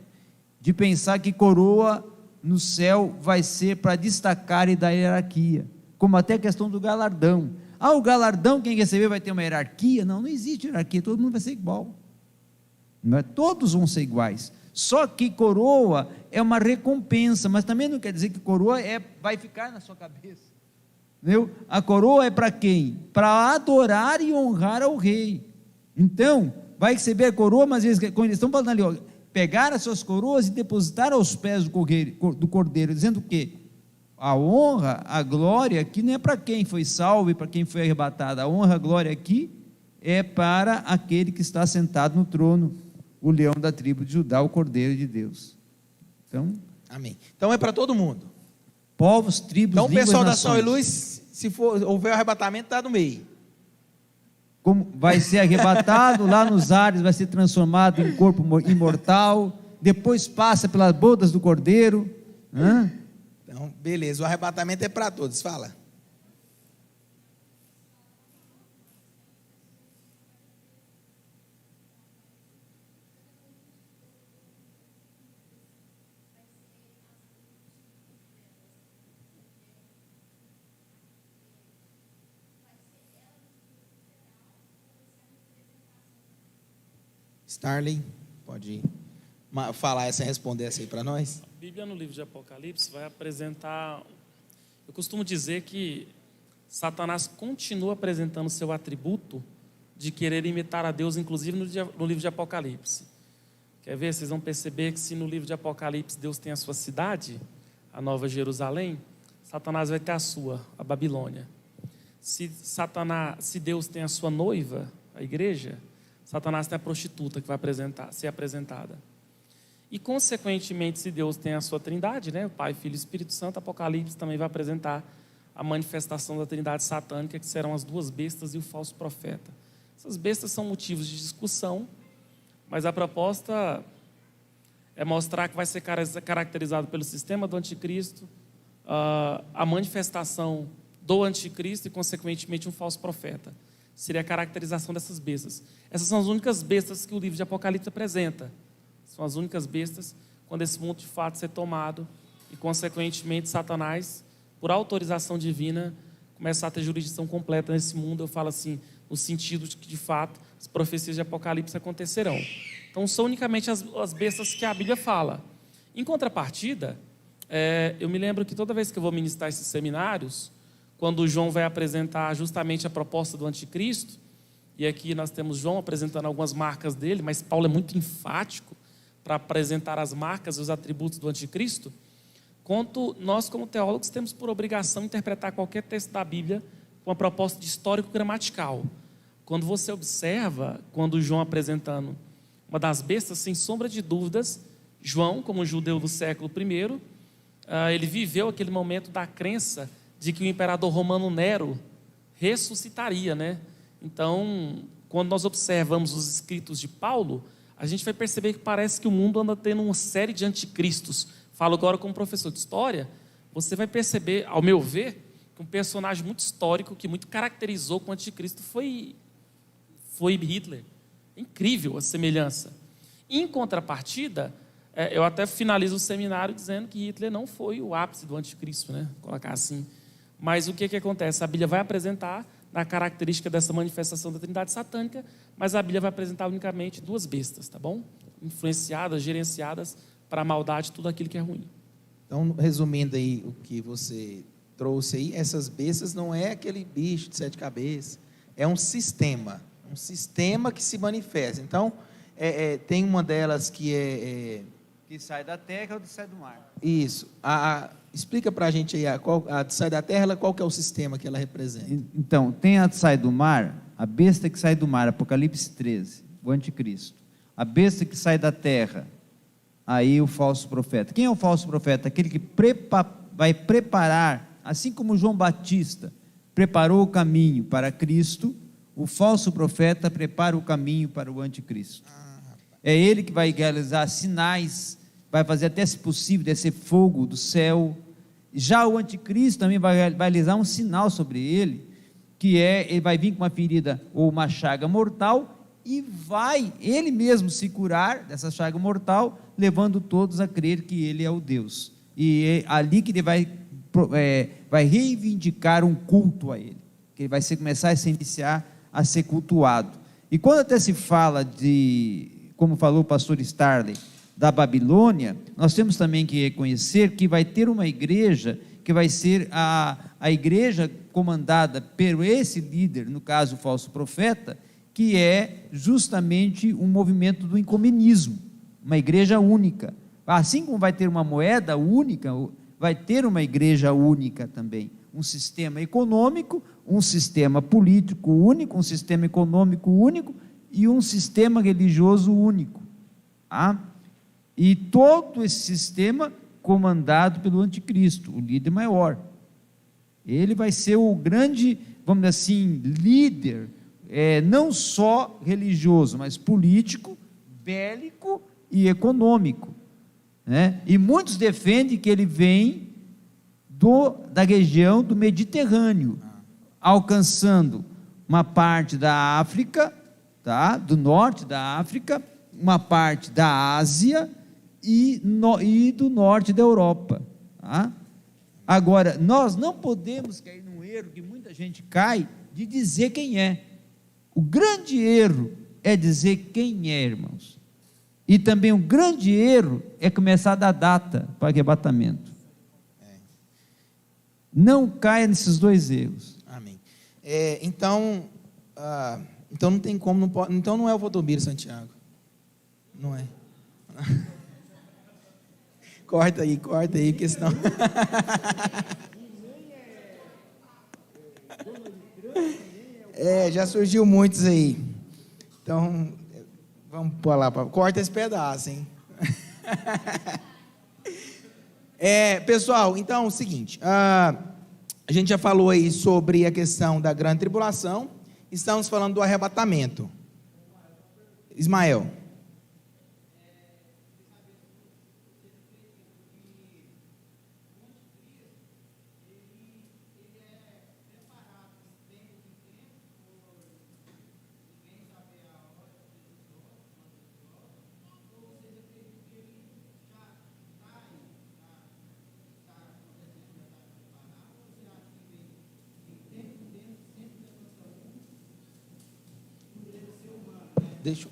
de pensar que coroa no céu vai ser para destacar e dar hierarquia, como até a questão do galardão. O galardão, quem receber vai ter uma hierarquia? Não existe hierarquia, todo mundo vai ser igual. Não é? Todos vão ser iguais. Só que coroa é uma recompensa, mas também não quer dizer que coroa vai ficar na sua cabeça. Entendeu? A coroa é para quem? Para adorar e honrar ao rei. Então, vai receber a coroa, mas quando eles estão falando ali, pegar as suas coroas e depositar aos pés do Cordeiro, dizendo o quê? A honra, a glória aqui não é para quem foi salvo e para quem foi arrebatado. A honra, a glória aqui é para aquele que está sentado no trono, o leão da tribo de Judá, o Cordeiro de Deus. Então, amém. Então é para todo mundo. Povos, tribos, então, línguas, o pessoal da nações. São e Luz, se houver arrebatamento, está no meio. Como vai ser arrebatado lá nos ares, vai ser transformado em corpo imortal, depois passa pelas bodas do Cordeiro. Então, beleza, o arrebatamento é para todos, fala. Starley, pode falar responder essa aí para nós? A Bíblia, no livro de Apocalipse, vai apresentar... Eu costumo dizer que Satanás continua apresentando seu atributo de querer imitar a Deus, inclusive no livro de Apocalipse. Quer ver? Vocês vão perceber que se no livro de Apocalipse Deus tem a sua cidade, a Nova Jerusalém, Satanás vai ter a sua, a Babilônia. Se Deus tem a sua noiva, a igreja, Satanás tem a prostituta que vai ser apresentada. E, consequentemente, se Deus tem a sua trindade, né, o Pai, Filho e Espírito Santo, Apocalipse também vai apresentar a manifestação da trindade satânica, que serão as duas bestas e o falso profeta. Essas bestas são motivos de discussão, mas a proposta é mostrar que vai ser caracterizado pelo sistema do anticristo, a manifestação do anticristo e, consequentemente, um falso profeta. Seria a caracterização dessas bestas. Essas são as únicas bestas que o livro de Apocalipse apresenta. São as únicas bestas quando esse mundo de fato ser tomado e, consequentemente, Satanás, por autorização divina, começar a ter jurisdição completa nesse mundo. Eu falo assim, no sentido de que, de fato, as profecias de Apocalipse acontecerão. Então, são unicamente as bestas que a Bíblia fala. Em contrapartida, eu me lembro que toda vez que eu vou ministrar esses seminários, quando João vai apresentar justamente a proposta do anticristo, e aqui nós temos João apresentando algumas marcas dele, mas Paulo é muito enfático para apresentar as marcas e os atributos do anticristo, quanto nós, como teólogos, temos por obrigação interpretar qualquer texto da Bíblia com uma proposta de histórico-gramatical. Quando você observa, quando João apresentando uma das bestas, sem sombra de dúvidas, João, como judeu do século I, ele viveu aquele momento da crença de que o imperador romano Nero ressuscitaria, né? Então, quando nós observamos os escritos de Paulo, a gente vai perceber que parece que o mundo anda tendo uma série de anticristos. Falo agora como professor de história, você vai perceber, ao meu ver, que um personagem muito histórico, que muito caracterizou com o anticristo foi Hitler. É incrível a semelhança. Em contrapartida, eu até finalizo o seminário dizendo que Hitler não foi o ápice do anticristo, né? Colocar assim. Mas o que acontece? A Bíblia vai apresentar na característica dessa manifestação da trindade satânica, mas a Bíblia vai apresentar unicamente duas bestas, tá bom? Influenciadas, gerenciadas para a maldade, tudo aquilo que é ruim. Então, resumindo aí o que você trouxe aí, essas bestas não é aquele bicho de 7 cabeças, é um sistema que se manifesta. Então, tem uma delas que que sai da terra ou que sai do mar. Isso. Explica para a gente aí, a que sai da terra, qual que é o sistema que ela representa? Então, tem a que sai do mar, a besta que sai do mar, Apocalipse 13, o anticristo. A besta que sai da terra, aí o falso profeta. Quem é o falso profeta? Aquele que vai preparar, assim como João Batista preparou o caminho para Cristo, o falso profeta prepara o caminho para o anticristo. É ele que vai realizar sinais, vai fazer até, se possível, descer fogo do céu. Já o anticristo também vai realizar um sinal sobre ele, que ele vai vir com uma ferida ou uma chaga mortal, e vai ele mesmo se curar dessa chaga mortal, levando todos a crer que ele é o Deus. E é ali que ele vai reivindicar um culto a ele, que ele vai começar a se iniciar a ser cultuado. E quando até se fala como falou o pastor Starley, da Babilônia, nós temos também que reconhecer que vai ter uma igreja, que vai ser a igreja comandada por esse líder, no caso o falso profeta, que é justamente um movimento do ecumenismo, uma igreja única. Assim como vai ter uma moeda única, vai ter uma igreja única também, um sistema econômico, um sistema político único, um sistema econômico único e um sistema religioso único. E todo esse sistema comandado pelo anticristo, o líder maior. Ele vai ser o grande, vamos dizer assim, líder, não só religioso, mas político, bélico e econômico, né? E muitos defendem que ele vem da região do Mediterrâneo, alcançando uma parte da África, tá? Do norte da África, uma parte da Ásia e do norte da Europa. Tá? Agora, nós não podemos cair num erro que muita gente cai de dizer quem é. O grande erro é dizer quem é, irmãos. E também um grande erro é começar a dar data para arrebatamento. Não caia nesses dois erros. Amém. Então não tem como, não pode, então não é o Valdomiro Santiago. Não é. Corta aí, porque senão... já surgiu muitos aí. Então, vamos pôr lá, corta esse pedaço, hein? Pessoal, então é o seguinte, a gente já falou aí sobre a questão da grande tribulação, estamos falando do arrebatamento. Ismael.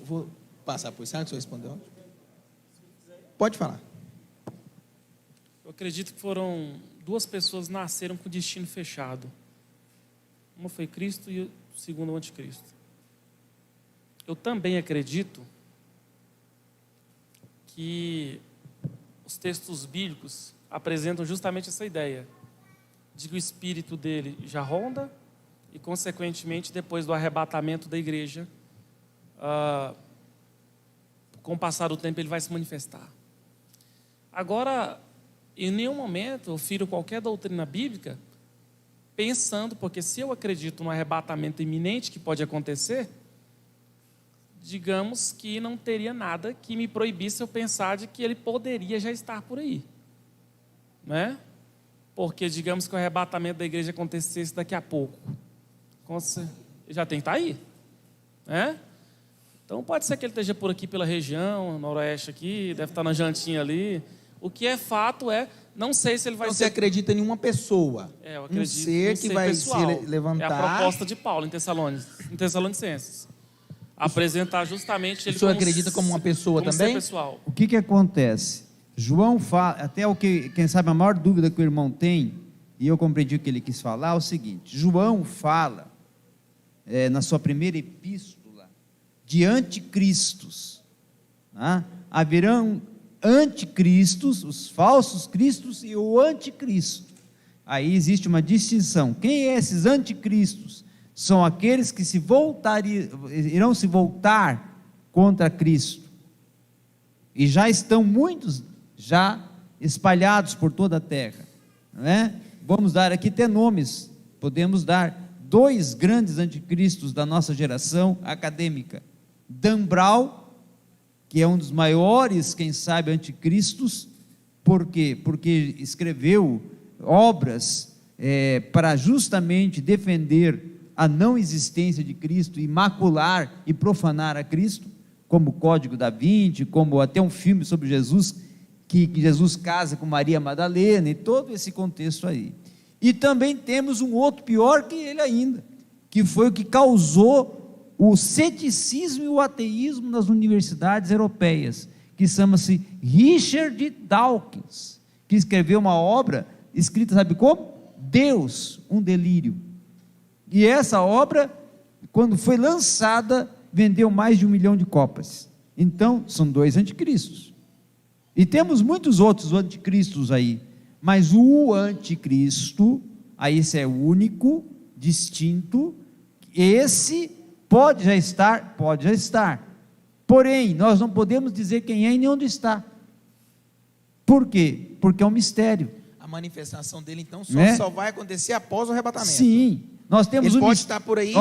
Vou passar por isso. Será que o senhor respondeu? Pode falar. Eu acredito que foram 2 pessoas que nasceram com o destino fechado. Uma foi Cristo e o segundo o anticristo. Eu também acredito que os textos bíblicos apresentam justamente essa ideia de que o espírito dele já ronda e, consequentemente, depois do arrebatamento da igreja, com o passar do tempo ele vai se manifestar. Agora, em nenhum momento eu firo qualquer doutrina bíblica pensando, porque se eu acredito no arrebatamento iminente que pode acontecer, digamos que não teria nada que me proibisse eu pensar de que ele poderia já estar por aí, né? Porque digamos que o arrebatamento da igreja acontecesse daqui a pouco, já tem que estar aí, né? Então pode ser que ele esteja por aqui pela região, noroeste aqui, deve estar na jantinha ali. O que é fato não sei se ele vai então, ser... Você acredita em uma pessoa, eu acredito, um ser que vai se levantar... É a proposta de Paulo em Tessalonicenses. Apresentar justamente ele. O senhor acredita como uma pessoa como também? Ser pessoal. O que acontece? João fala, até o que, quem sabe a maior dúvida que o irmão tem, e eu compreendi o que ele quis falar, é o seguinte: João fala, na sua primeira epístola, de anticristos, né? Haverão anticristos, os falsos cristos e o anticristo. Aí existe uma distinção. Quem é esses anticristos? São aqueles que irão se voltar contra Cristo. E já estão muitos espalhados por toda a terra, não é? Vamos dar aqui até nomes. Podemos dar 2 grandes anticristos da nossa geração acadêmica. Dan Brown, que é um dos maiores, quem sabe, anticristos. Por quê? Porque escreveu obras para justamente defender a não existência de Cristo e macular e profanar a Cristo, como o Código da Vinci, como até um filme sobre Jesus, que Jesus casa com Maria Madalena, e todo esse contexto aí. E também temos um outro pior que ele ainda, que foi o que causou o ceticismo e o ateísmo nas universidades europeias, que chama-se Richard Dawkins, que escreveu uma obra escrita, sabe como? Deus, um delírio. E essa obra, quando foi lançada, vendeu mais de 1 milhão de cópias. Então, são 2 anticristos. E temos muitos outros anticristos aí, mas o anticristo, aí esse é único, distinto, esse pode já estar, porém, nós não podemos dizer quem é e nem onde está. Por quê? Porque é um mistério. A manifestação dele, então, só vai acontecer após o arrebatamento. Sim, nós temos ele pode estar por aí.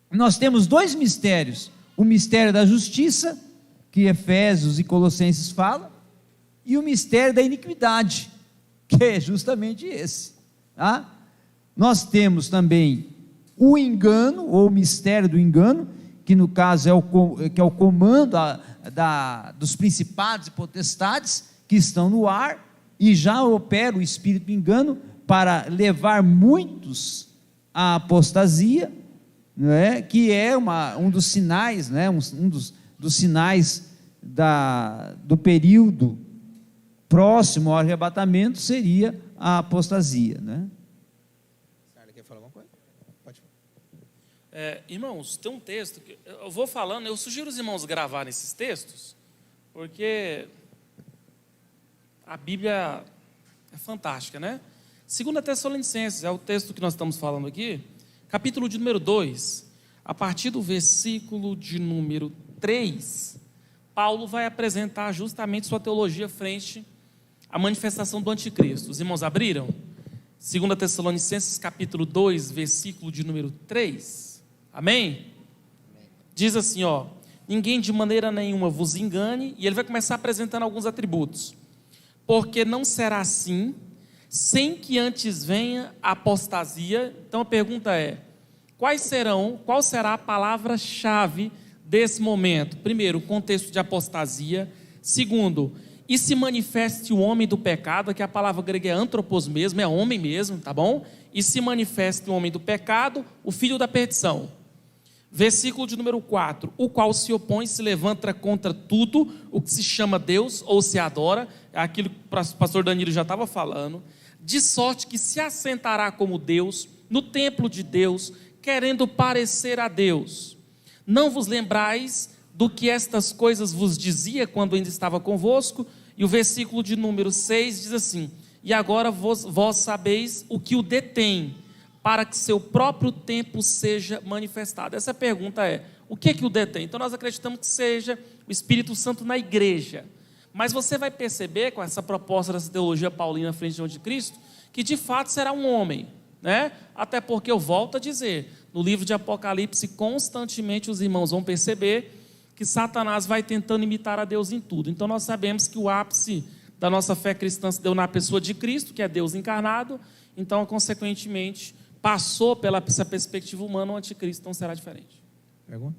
Nós temos 2 mistérios: o mistério da justiça, que Efésios e Colossenses falam, e o mistério da iniquidade, que é justamente esse. Tá? Nós temos também o engano, ou o mistério do engano, que no caso é o comando dos principados e potestades que estão no ar, e já opera o espírito do engano para levar muitos à apostasia, não é? Que é um dos sinais, né? dos sinais do período próximo ao arrebatamento seria a apostasia, né? Quer falar alguma coisa? Pode falar. Irmãos, tem um texto que eu vou falando, eu sugiro os irmãos gravarem esses textos, porque a Bíblia é fantástica, né? 2 Tessalonicenses, é o texto que nós estamos falando aqui, capítulo de número 2, a partir do versículo de número 3, Paulo vai apresentar justamente sua teologia frente à manifestação do anticristo. Os irmãos abriram? 2 Tessalonicenses, capítulo 2, versículo de número 3. Amém? Diz assim, ó: ninguém de maneira nenhuma vos engane, e ele vai começar apresentando alguns atributos. Porque não será assim, sem que antes venha a apostasia. Então a pergunta é: qual será a palavra-chave desse momento? Primeiro, o contexto de apostasia. Segundo, e se manifeste o homem do pecado, que a palavra grega é antropos mesmo, é homem mesmo, tá bom? E se manifeste o homem do pecado, o filho da perdição. Versículo de número 4, o qual se opõe, se levanta contra tudo o que se chama Deus ou se adora, é aquilo que o pastor Danilo já estava falando, de sorte que se assentará como Deus no templo de Deus, querendo parecer a Deus. Não vos lembrais do que estas coisas vos dizia quando ainda estava convosco? E o versículo de número 6 diz assim: e agora vós sabeis o que o detém, para que seu próprio tempo seja manifestado. Essa pergunta é: o que é que o detém? Então nós acreditamos que seja o Espírito Santo na igreja. Mas você vai perceber, com essa proposta dessa teologia paulina frente ao anticristo, que de fato será um homem, né? Até porque eu volto a dizer, no livro de Apocalipse, constantemente os irmãos vão perceber que Satanás vai tentando imitar a Deus em tudo. Então nós sabemos que o ápice da nossa fé cristã se deu na pessoa de Cristo, que é Deus encarnado. Então, consequentemente, passou pela essa perspectiva humana, o anticristo não será diferente. Pergunta?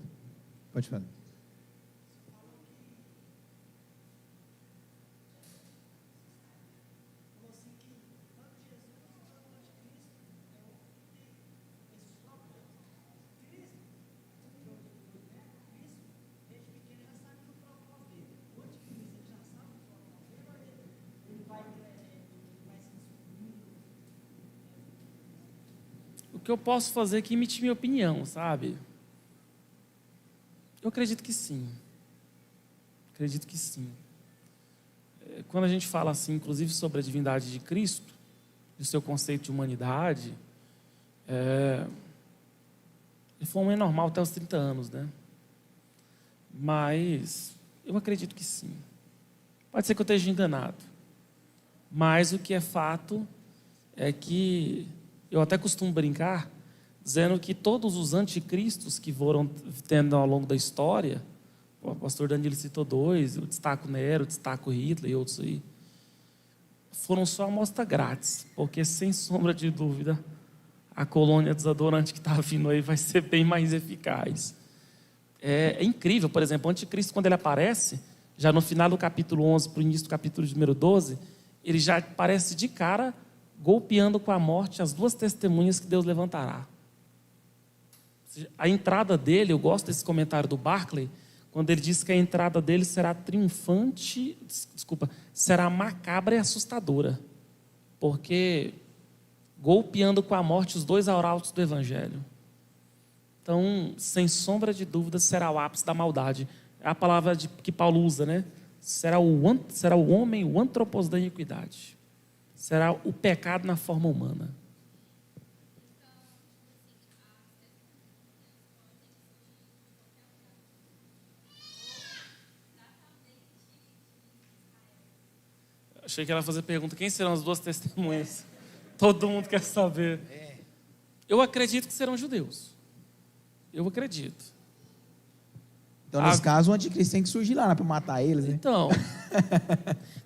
Pode falar. O que eu posso fazer é que imite minha opinião, sabe? Eu acredito que sim. Acredito que sim. Quando a gente fala assim, inclusive sobre a divindade de Cristo, e o seu conceito de humanidade, ele foi um homem normal até os 30 anos, né? Mas eu acredito que sim. Pode ser que eu esteja enganado. Mas o que é fato é que eu até costumo brincar, dizendo que todos os anticristos que foram tendo ao longo da história, o pastor Danilo citou 2, eu destaco Nero, eu destaco Hitler e outros aí, foram só amostra grátis, porque sem sombra de dúvida, a colônia desodorante que está vindo aí vai ser bem mais eficaz. É incrível, por exemplo, o anticristo, quando ele aparece, já no final do capítulo 11 para o início do capítulo de número 12, ele já aparece de cara golpeando com a morte as 2 testemunhas que Deus levantará. A entrada dele, eu gosto desse comentário do Barclay, quando ele diz que a entrada dele será triunfante, será macabra e assustadora, porque golpeando com a morte os 2 arautos do Evangelho. Então, sem sombra de dúvida, será o ápice da maldade. É a palavra que Paulo usa, né? Será o homem, o antropos da iniquidade. Será o pecado na forma humana. Achei que ela ia fazer pergunta: quem serão as 2 testemunhas? Todo mundo quer saber. Eu acredito que serão judeus. Eu acredito. Então, nesse caso, o anticristo tem que surgir lá para matar eles, né? Então,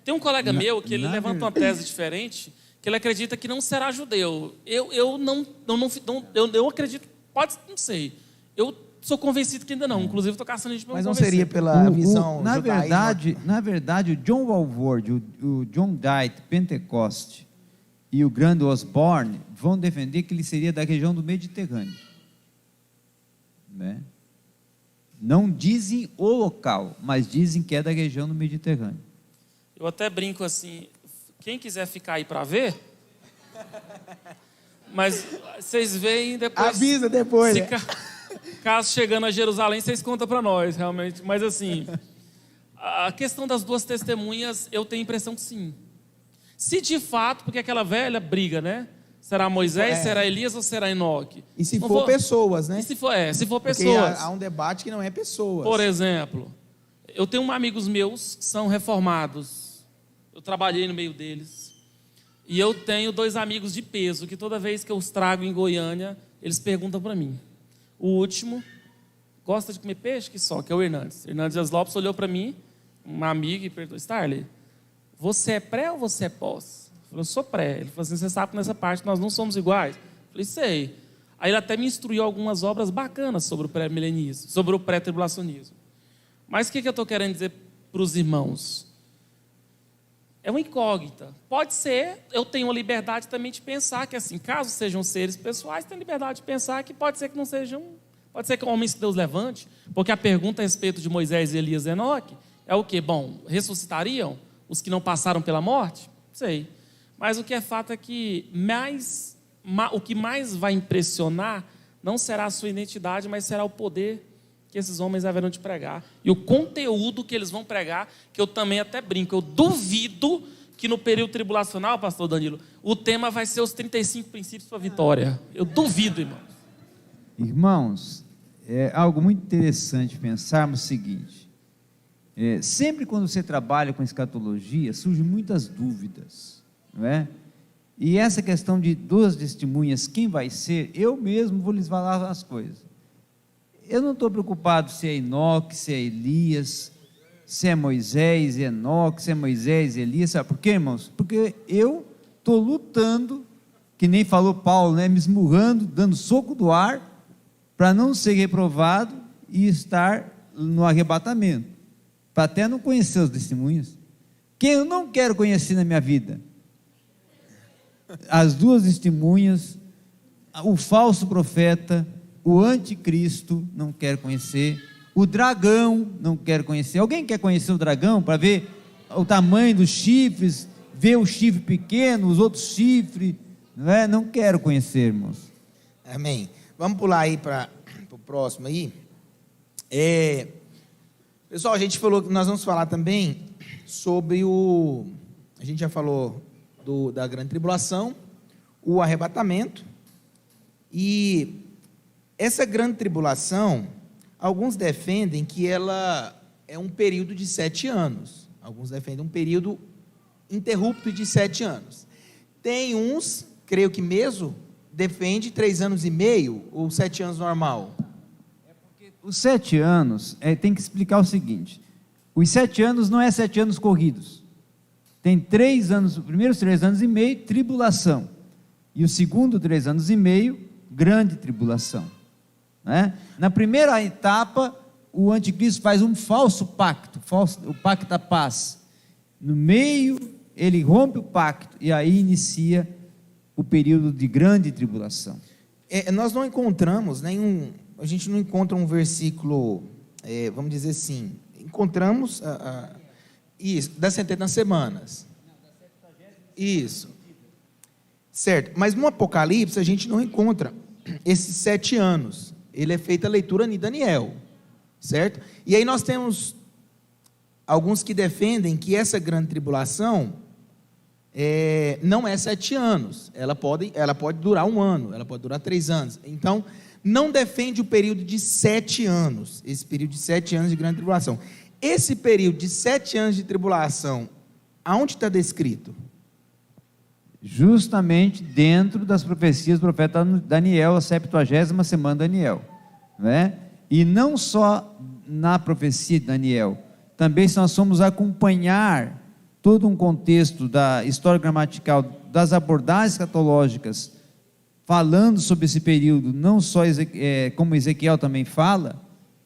tem um colega meu que ele levanta uma tese diferente, que ele acredita que não será judeu. Eu não acredito, não sei. Eu sou convencido que ainda não. Inclusive, estou caçando gente para me Mas não convencer. seria pela visão na judaica? verdade, o John Walvoord, o John Dite, Pentecoste, e o grande Osborne vão defender que ele seria da região do Mediterrâneo. né? Não dizem o local, mas dizem que é da região do Mediterrâneo. Eu até brinco assim, quem quiser ficar aí para ver, mas vocês veem depois. Avisa depois. Se Né? Caso chegando a Jerusalém, vocês contam para nós, realmente. Mas assim, a questão das duas testemunhas, eu tenho a impressão que sim. Se de fato, porque aquela velha briga, né? Será Moisés, será Elias ou será Enoque? E se for pessoas, né? E se for Porque pessoas. há um debate que não é pessoas. Por exemplo, eu tenho amigos meus que são reformados. Eu trabalhei no meio deles. E eu tenho 2 amigos de peso que toda vez que eu os trago em Goiânia, eles perguntam para mim. O último gosta de comer peixe, que é o Hernandes. Hernandes Dias Lopes olhou para mim, uma amiga, e perguntou: Starley, você é pré ou você é pós? Eu falei: eu sou pré. Ele falou assim: você sabe que nessa parte nós não somos iguais? Eu falei: sei. Aí ele até me instruiu algumas obras bacanas sobre o pré-milenismo, sobre o pré-tribulacionismo. Mas o que eu estou querendo dizer para os irmãos? É uma incógnita. Pode ser, eu tenho a liberdade também de pensar que, assim, caso sejam seres pessoais, tenho a liberdade de pensar que pode ser que não sejam, pode ser que homens que Deus levante, porque a pergunta a respeito de Moisés, Elias e Enoque é o quê? Bom, ressuscitariam os que não passaram pela morte? Sei. Mas o que é fato é que o que mais vai impressionar não será a sua identidade, mas será o poder que esses homens haverão de pregar. E o conteúdo que eles vão pregar, que eu também até brinco, eu duvido que no período tribulacional, pastor Danilo, o tema vai ser os 35 princípios para a vitória. Eu duvido, irmãos. Irmãos, é algo muito interessante pensarmos o seguinte: sempre quando você trabalha com escatologia, surgem muitas dúvidas, não é? E essa questão de 2 testemunhas, quem vai ser, eu mesmo vou lhes falar as coisas. Eu não estou preocupado se é Enoque, se é Elias, se é Moisés e Enoque, se é Moisés e Elias. Sabe por quê, irmãos? Porque eu estou lutando, que nem falou Paulo, né? Me esmurrando, dando soco do ar, para não ser reprovado e estar no arrebatamento, para até não conhecer os testemunhas. Quem eu não quero conhecer na minha vida? As 2 testemunhas, o falso profeta, o anticristo, não quero conhecer. O dragão, não quero conhecer. Alguém quer conhecer o dragão para ver o tamanho dos chifres, ver o chifre pequeno, os outros chifres? Não é? Não quero conhecer, irmãos. Amém. Vamos pular aí para o próximo aí. Pessoal, a gente falou que nós vamos falar também sobre a gente já falou da grande tribulação, o arrebatamento. E essa grande tribulação, alguns defendem que ela é um período de 7 anos. Alguns defendem um período interrupto de 7 anos. Tem uns, creio que mesmo, defende 3 anos e meio ou 7 anos normal. Os 7 anos, tem que explicar o seguinte: os 7 anos não é 7 anos corridos. Tem 3 anos, os primeiros 3 anos e meio, tribulação. E o segundo 3 anos e meio, grande tribulação. Na primeira etapa, o anticristo faz um falso pacto, o pacto da paz. No meio, ele rompe o pacto e aí inicia o período de grande tribulação. Nós não encontramos a gente não encontra um versículo, vamos dizer assim, encontramos isso, das 70 semanas. Isso. Certo, mas no Apocalipse a gente não encontra esses 7 anos. Ele é feita a leitura em Daniel, certo? E aí nós temos alguns que defendem que essa grande tribulação não é 7 anos, ela pode durar 1 ano, ela pode durar 3 anos. Então, não defende o período de 7 anos, esse período de 7 anos de grande tribulação. Esse período de 7 anos de tribulação, aonde está descrito? Justamente dentro das profecias do profeta Daniel, a 70ª semana de Daniel, E não só na profecia de Daniel, também se nós formos acompanhar todo um contexto da história gramatical, das abordagens escatológicas, falando sobre esse período, não só como Ezequiel também fala,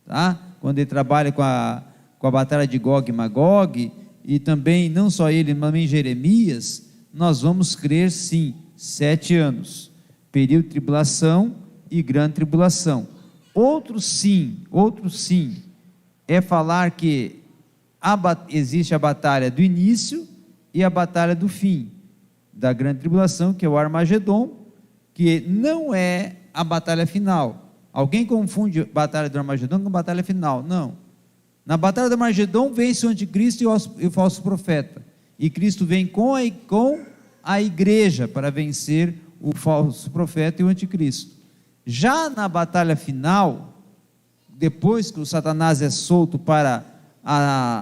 tá? Quando ele trabalha com a batalha de Gog e Magog, e também, não só ele, mas também Jeremias, nós vamos crer sim, 7 anos, período de tribulação e grande tribulação. Outro sim, é falar que existe a batalha do início e a batalha do fim, da grande tribulação, que é o Armagedon, que não é a batalha final. Alguém confunde a batalha do Armagedon com a batalha final. Não. Na batalha do Armagedon vence o anticristo e o falso profeta. E Cristo vem com a igreja para vencer o falso profeta e o anticristo. Já na batalha final, depois que o Satanás é solto para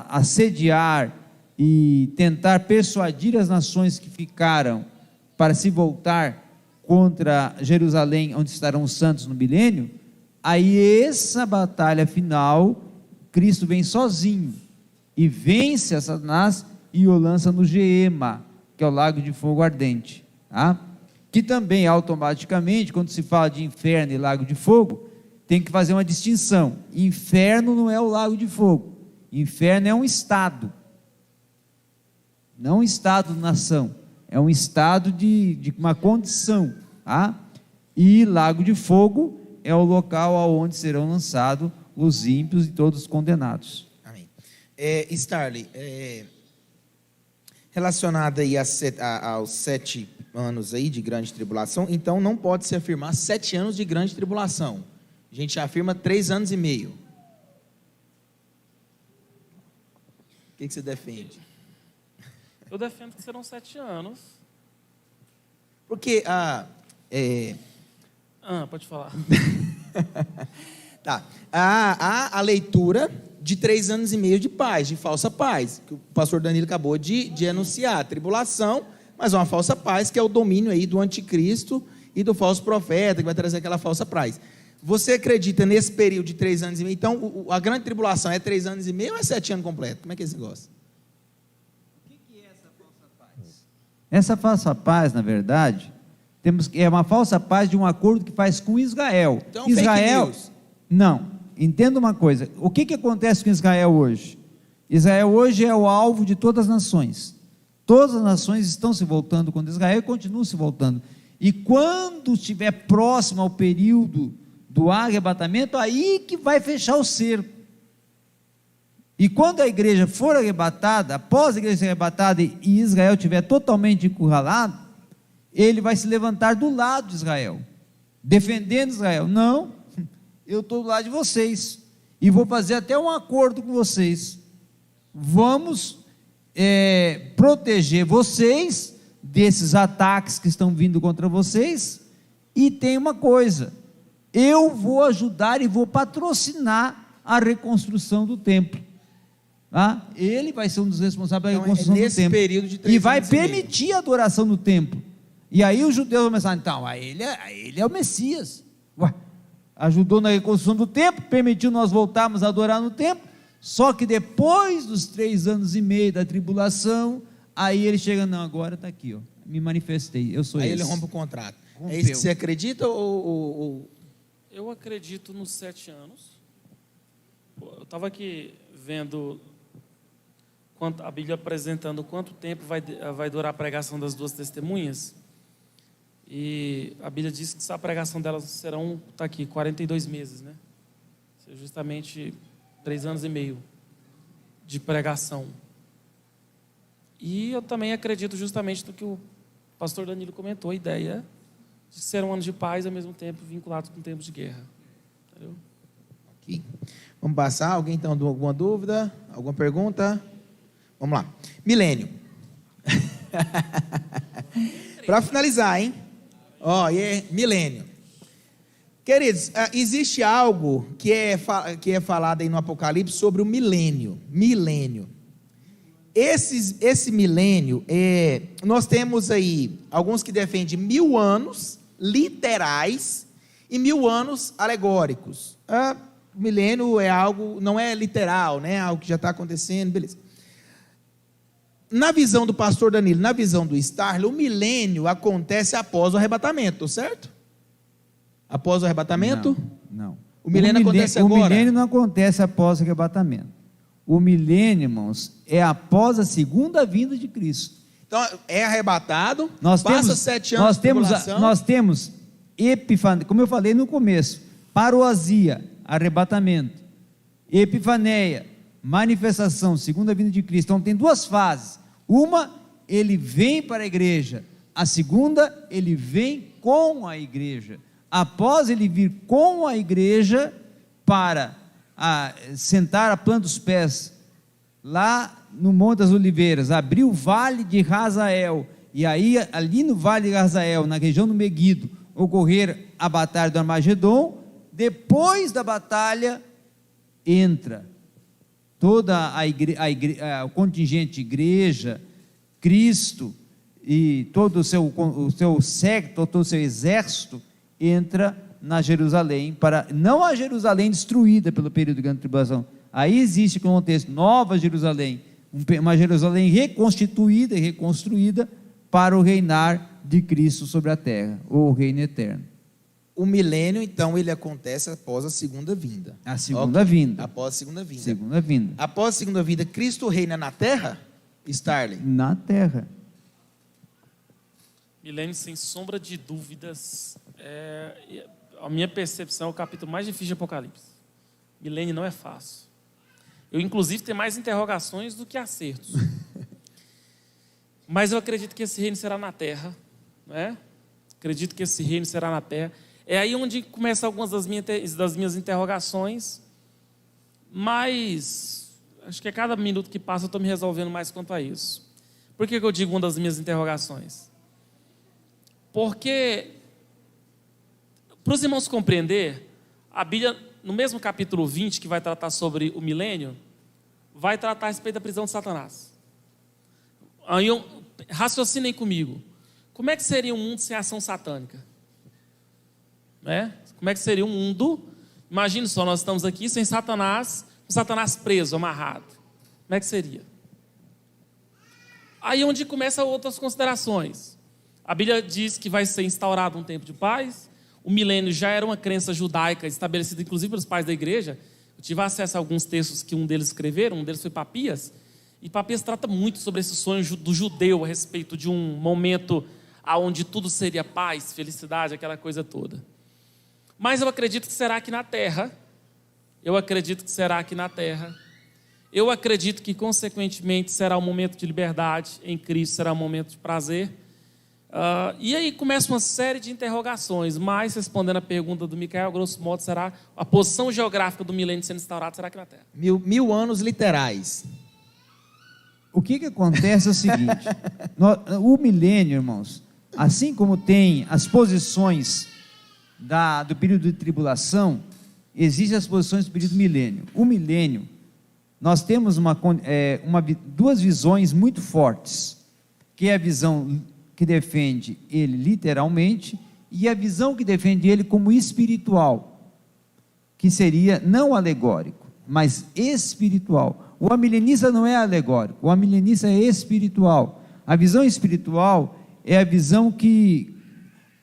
assediar e tentar persuadir as nações que ficaram para se voltar contra Jerusalém, onde estarão os santos no milênio, aí essa batalha final, Cristo vem sozinho e vence a Satanás e o lança no Geema, que é o lago de fogo ardente, tá? Que também automaticamente, quando se fala de inferno e lago de fogo, tem que fazer uma distinção. Inferno não é o lago de fogo, inferno é um estado, não um estado de nação, é um estado de uma condição, tá? E lago de fogo é o local aonde serão lançados os ímpios e todos os condenados. Amém. Starley, relacionado aí aos 7 anos aí de grande tribulação, então não pode se afirmar 7 anos de grande tribulação, a gente afirma 3 anos e meio. O que você defende? Eu defendo que serão 7 anos. Porque pode falar. Tá. Há a leitura de 3 anos e meio de paz, de falsa paz, que o pastor Danilo acabou de anunciar, tribulação, mas uma falsa paz, que é o domínio aí do anticristo e do falso profeta, que vai trazer aquela falsa paz. Você acredita nesse período de 3 anos e meio? Então, a grande tribulação é 3 anos e meio ou é 7 anos completo? Como é que é esse negócio? O que é essa falsa paz? Essa falsa paz, na verdade, é uma falsa paz de um acordo que faz com Israel. Então, Israel, fake news. Não, entenda uma coisa, o que acontece com Israel hoje? Israel hoje é o alvo de todas as nações estão se voltando contra Israel e continuam se voltando, e quando estiver próximo ao período do arrebatamento, aí que vai fechar o cerco, e quando a igreja for arrebatada, após a igreja ser arrebatada e Israel estiver totalmente encurralado, ele vai se levantar do lado de Israel, defendendo Israel. Não, eu estou do lado de vocês, e vou fazer até um acordo com vocês, vamos proteger vocês desses ataques que estão vindo contra vocês, e tem uma coisa, eu vou ajudar e vou patrocinar a reconstrução do templo, tá? Ele vai ser um dos responsáveis pela reconstrução do templo, período de 3 e vai anos e meio. permitir a adoração no templo, e aí os judeus vão pensar, então, ele é o Messias, ajudou na reconstrução do templo, permitiu nós voltarmos a adorar no templo, só que depois dos 3 anos e meio da tribulação, aí ele chega, não, agora está aqui, ó, me manifestei, eu sou Aí esse. ele rompe o contrato. Rompeu. É isso que você acredita ou... Eu acredito nos 7 anos. Eu estava aqui vendo a Bíblia apresentando quanto tempo vai durar a pregação das 2 testemunhas. E a Bíblia diz que a pregação delas serão, está aqui, 42 meses, né? Justamente 3 anos e meio de pregação. E eu também acredito justamente no que o pastor Danilo comentou, a ideia de ser um ano de paz, ao mesmo tempo vinculado com tempos de guerra. Entendeu? Aqui. Vamos passar. Alguém tem alguma dúvida? Alguma pergunta? Vamos lá. Milênio. Para finalizar, hein? Milênio. Queridos, existe algo que é falado aí no Apocalipse sobre o milênio. Esse milênio, nós temos aí alguns que defendem 1000 anos literais e 1000 anos alegóricos. O milênio é algo, não é literal, né? Algo que já está acontecendo, beleza. Na visão do pastor Danilo, na visão do Starley, o milênio acontece após o arrebatamento, certo? Após o arrebatamento? Não. O milênio acontece agora? O milênio não acontece após o arrebatamento. O milênio, irmãos, é após a segunda vinda de Cristo. Então, é arrebatado, Nós passa temos, 7 anos de tribulação. nós temos Epifania, como eu falei no começo, Parousia, arrebatamento. Epifaneia, manifestação, segunda vinda de Cristo. Então tem duas fases. Uma, ele vem para a igreja. A segunda, ele vem com a igreja. Após ele vir com a igreja para sentar a planta dos pés lá no Monte das Oliveiras, abrir o vale de Hazael, e aí ali no vale de Hazael, na região do Meguido, ocorrer a batalha do Armagedon. Depois da batalha entra toda o contingente igreja, Cristo e todo o seu séquito, todo o seu exército entra na Jerusalém, não a Jerusalém destruída pelo período de grande tribulação. Aí existe o contexto, nova Jerusalém, uma Jerusalém reconstituída e reconstruída para o reinar de Cristo sobre a terra, o reino eterno. O milênio, então, ele acontece após a segunda vinda. A segunda vinda. Após a segunda vinda. Segunda vinda. Após a segunda vinda, Cristo reina na terra? Starling? Na terra. Milênio, sem sombra de dúvidas, a minha percepção é o capítulo mais difícil de Apocalipse. Milênio não é fácil. Eu, inclusive, tenho mais interrogações do que acertos. Mas eu acredito que esse reino será na terra, né? Acredito que esse reino será na terra. É aí onde começam algumas das minhas interrogações, mas acho que a cada minuto que passa eu estou me resolvendo mais quanto a isso. Por que eu digo uma das minhas interrogações? Porque, para os irmãos compreender, a Bíblia, no mesmo capítulo 20, que vai tratar sobre o milênio, vai tratar a respeito da prisão de Satanás. Aí raciocinem comigo. Como é que seria um mundo sem ação satânica? Né? Como é que seria um mundo? Imagine só, nós estamos aqui sem Satanás, com Satanás preso, amarrado. Como é que seria? Aí onde começam outras considerações. A Bíblia diz que vai ser instaurado um tempo de paz. O milênio já era uma crença judaica estabelecida inclusive pelos pais da igreja. Eu tive acesso a alguns textos que um deles escreveram, um deles foi Papias. E Papias trata muito sobre esse sonho do judeu a respeito de um momento onde tudo seria paz, felicidade, aquela coisa toda. Mas eu acredito que será aqui na terra. Eu acredito que, consequentemente, será um momento de liberdade em Cristo, será um momento de prazer. E aí começa uma série de interrogações, mas, respondendo a pergunta do Micael, grosso modo, será a posição geográfica do milênio sendo instaurado, será aqui na terra. Mil anos literais. O que acontece é o seguinte, o milênio, irmãos, assim como tem as posições do período de tribulação, existem as posições do período milênio. O milênio, nós temos duas visões muito fortes, que é a visão que defende ele literalmente e a visão que defende ele como espiritual, que seria não alegórico, mas espiritual. O amilenista não é alegórico, o amilenista é espiritual. A visão espiritual é a visão que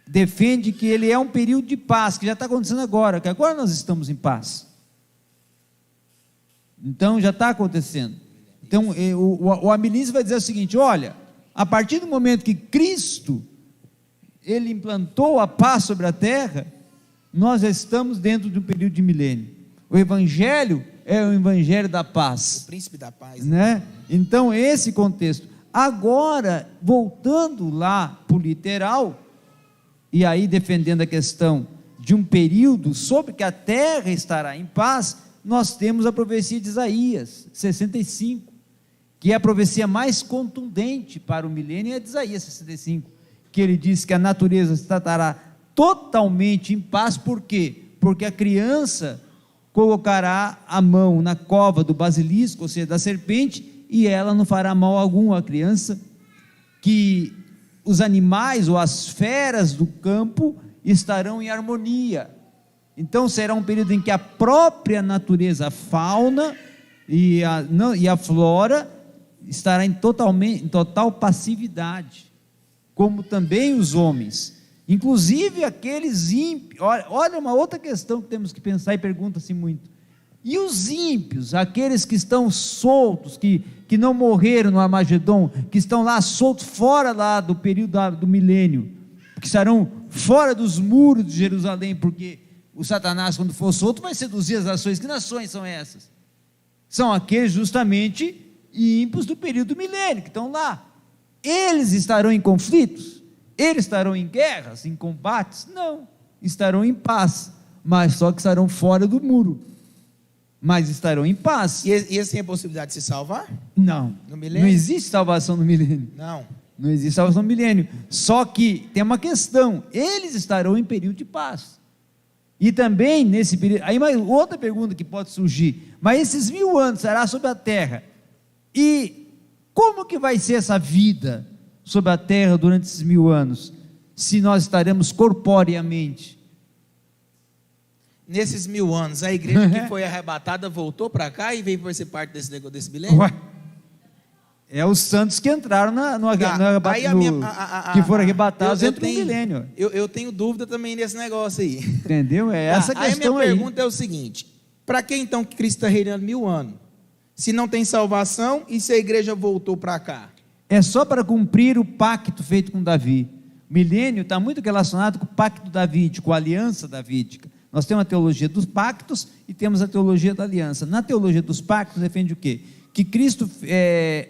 defende que ele é um período de paz, que já está acontecendo agora, que agora nós estamos em paz. Então já está acontecendo. Então o amilenista vai dizer o seguinte: olha, a partir do momento que Cristo ele implantou a paz sobre a terra, nós já estamos dentro de um período de milênio. O evangelho é o evangelho da paz, o príncipe da paz, né? Então esse contexto. Agora, voltando lá para o literal, e aí defendendo a questão de um período sobre que a terra estará em paz, nós temos a profecia de Isaías 65, que é a profecia mais contundente para o milênio, é de Isaías 65, que ele diz que a natureza estará totalmente em paz. Por quê? Porque a criança colocará a mão na cova do basilisco, ou seja, da serpente, e ela não fará mal algum à criança, que os animais ou as feras do campo estarão em harmonia. Então será um período em que a própria natureza, a fauna e a flora estará em total passividade, como também os homens, inclusive aqueles ímpios. Olha uma outra questão que temos que pensar e pergunta-se muito: e os ímpios, aqueles que estão soltos, que não morreram no Armagedon, que estão lá soltos fora lá do período do milênio, que estarão fora dos muros de Jerusalém, porque o Satanás, quando for solto, vai seduzir as nações. Que nações são essas? São aqueles justamente ímpios do período do milênio, que estão lá. Eles estarão em conflitos? Eles estarão em guerras, em combates? Não, estarão em paz, mas só que estarão fora do muro, mas estarão em paz. E eles têm a possibilidade de se salvar? Não, No milênio? não existe salvação no milênio. Não existe salvação no milênio. Só que tem uma questão: eles estarão em período de paz. E também nesse período. Aí outra pergunta que pode surgir: mas esses 1000 anos será sobre a terra? E como que vai ser essa vida sobre a terra durante esses 1000 anos? Se nós estaremos corporeamente. Nesses 1000 anos, a igreja que foi arrebatada voltou para cá e veio para ser parte desse negócio, desse milênio? Ué, é os santos que entraram que foram arrebatados entre o milênio. Eu tenho dúvida também nesse negócio aí. Entendeu? É essa questão aí. A minha pergunta é o seguinte: para que então que Cristo está reinando 1000 anos? Se não tem salvação e se a igreja voltou para cá? É só para cumprir o pacto feito com Davi. O milênio está muito relacionado com o pacto davídico, com a aliança davídica. Nós temos a teologia dos pactos e temos a teologia da aliança. Na teologia dos pactos defende o quê? Que Cristo,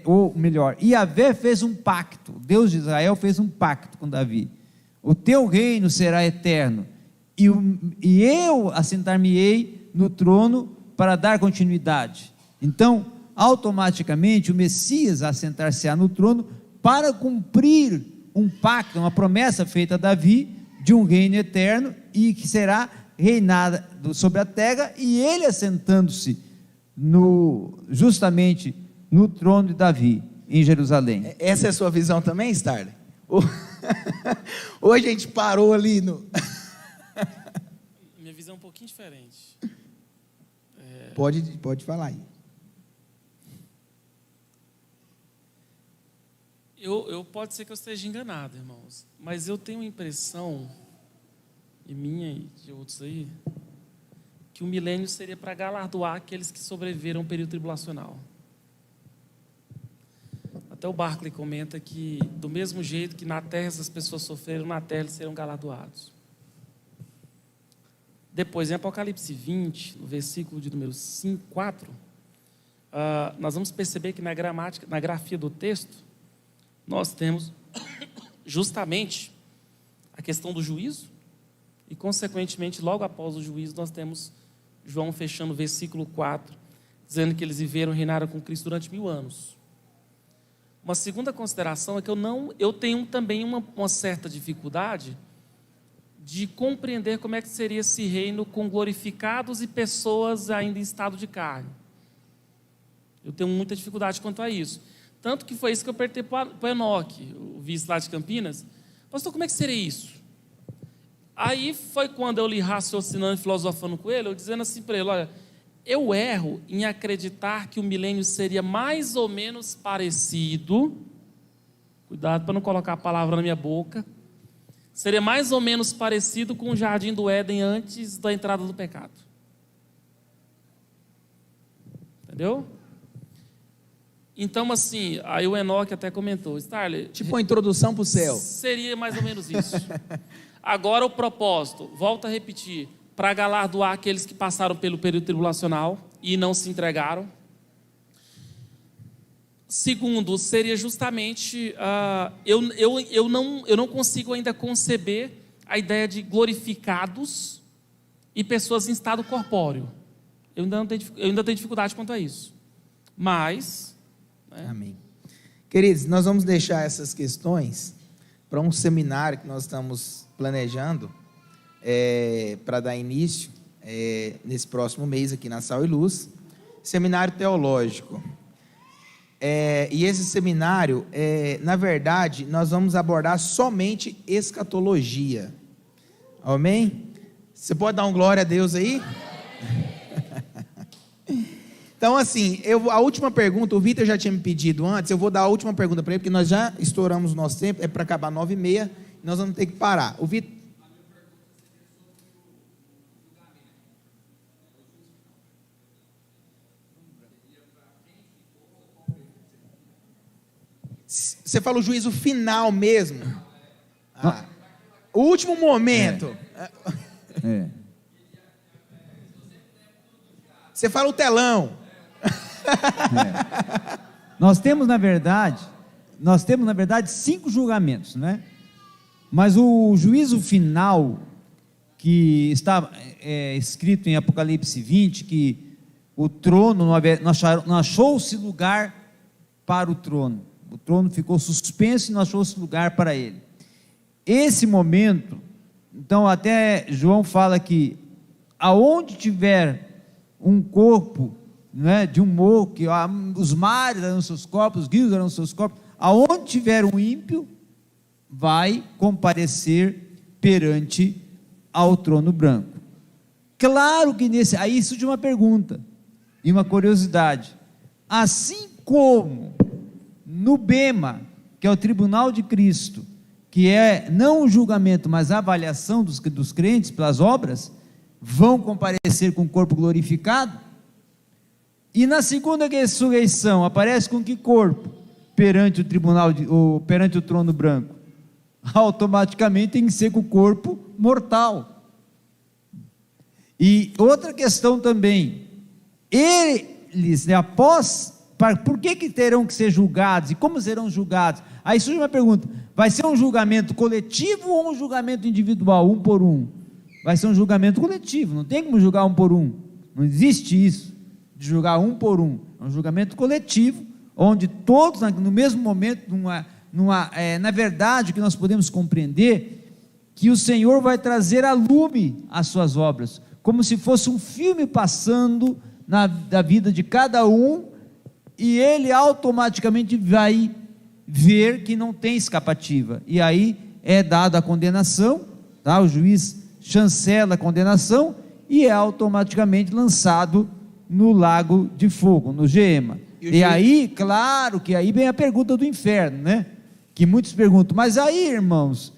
ou melhor, Yahvé fez um pacto, Deus de Israel fez um pacto com Davi: o teu reino será eterno, e eu assentar-me-ei no trono para dar continuidade. Então, automaticamente, o Messias assentar-se-á no trono para cumprir um pacto, uma promessa feita a Davi, de um reino eterno, e que será reinado sobre a terra, e ele assentando-se justamente no trono de Davi, em Jerusalém. Essa é a sua visão também, Starley? Hoje a gente parou ali no... Minha visão é um pouquinho diferente. Pode falar aí. Pode ser que eu esteja enganado, irmãos, mas eu tenho a impressão, e minha e de outros aí, que o milênio seria para galardoar aqueles que sobreviveram ao período tribulacional. Até o Barclay comenta que, do mesmo jeito que na terra essas pessoas sofreram, na terra eles serão galardoados. Depois, em Apocalipse 20, no versículo de número 4, nós vamos perceber que na grafia do texto, nós temos justamente a questão do juízo, e consequentemente, logo após o juízo, nós temos João fechando o versículo 4, dizendo que eles viveram e reinaram com Cristo durante 1000 anos. Uma segunda consideração é que eu tenho também uma certa dificuldade de compreender como é que seria esse reino com glorificados e pessoas ainda em estado de carne. Eu tenho muita dificuldade quanto a isso. Tanto que foi isso que eu perguntei para o Enoque, o vice lá de Campinas: pastor, como é que seria isso? Aí foi quando eu li raciocinando e filosofando com ele, eu dizendo assim para ele: olha, eu erro em acreditar que o milênio seria mais ou menos parecido, cuidado para não colocar a palavra na minha boca, seria mais ou menos parecido com o jardim do Éden antes da entrada do pecado. Entendeu? Então, assim, aí o Enoque até comentou: Starley, tipo uma introdução para o céu. Seria mais ou menos isso. Agora o propósito, volto a repetir, para galardoar aqueles que passaram pelo período tribulacional e não se entregaram. Segundo, seria justamente, eu não consigo ainda conceber a ideia de glorificados e pessoas em estado corpóreo. Eu ainda tenho dificuldade quanto a isso. Mas... Amém. Queridos, nós vamos deixar essas questões para um seminário que nós estamos planejando para dar início nesse próximo mês aqui na Sal e Luz, seminário teológico. E esse seminário, na verdade, nós vamos abordar somente escatologia. Amém? Você pode dar um glória a Deus aí? Então, assim, a última pergunta, o Vitor já tinha me pedido antes, eu vou dar a última pergunta para ele, porque nós já estouramos o nosso tempo, é para acabar 9h30, nós vamos ter que parar. O Vitor... Você fala o juízo final mesmo? O último momento. Você fala o telão. Nós temos, na verdade, 5 julgamentos, né? Mas o juízo final, que está escrito em Apocalipse 20, que o trono, não achou-se lugar para o trono ficou suspenso e não achou-se lugar para ele. Esse momento, então até João fala que aonde tiver um corpo, né, de um morto, que os mares eram seus corpos, os rios eram seus corpos, aonde tiver um ímpio, vai comparecer perante ao trono branco. Claro que aí surge uma pergunta e uma curiosidade. Assim como no Bema, que é o tribunal de Cristo, que é não o julgamento, mas a avaliação dos crentes pelas obras, vão comparecer com o corpo glorificado, e na segunda ressurreição, aparece com que corpo? Perante o tribunal, perante o trono branco? Automaticamente tem que ser com o corpo mortal. E outra questão também, eles, por que terão que ser julgados, e como serão julgados? Aí surge uma pergunta, vai ser um julgamento coletivo ou um julgamento individual, um por um? Vai ser um julgamento coletivo, não tem como julgar um por um, não existe isso, de julgar um por um, é um julgamento coletivo, onde todos, no mesmo momento, na verdade, o que nós podemos compreender, que o Senhor vai trazer a lume as suas obras, como se fosse um filme passando da vida de cada um, e ele automaticamente vai ver que não tem escapativa, e aí é dada a condenação, tá? O juiz chancela a condenação, e é automaticamente lançado no lago de fogo, no Geema. E aí, claro que aí vem a pergunta do inferno, né? Que muitos perguntam, mas aí, irmãos,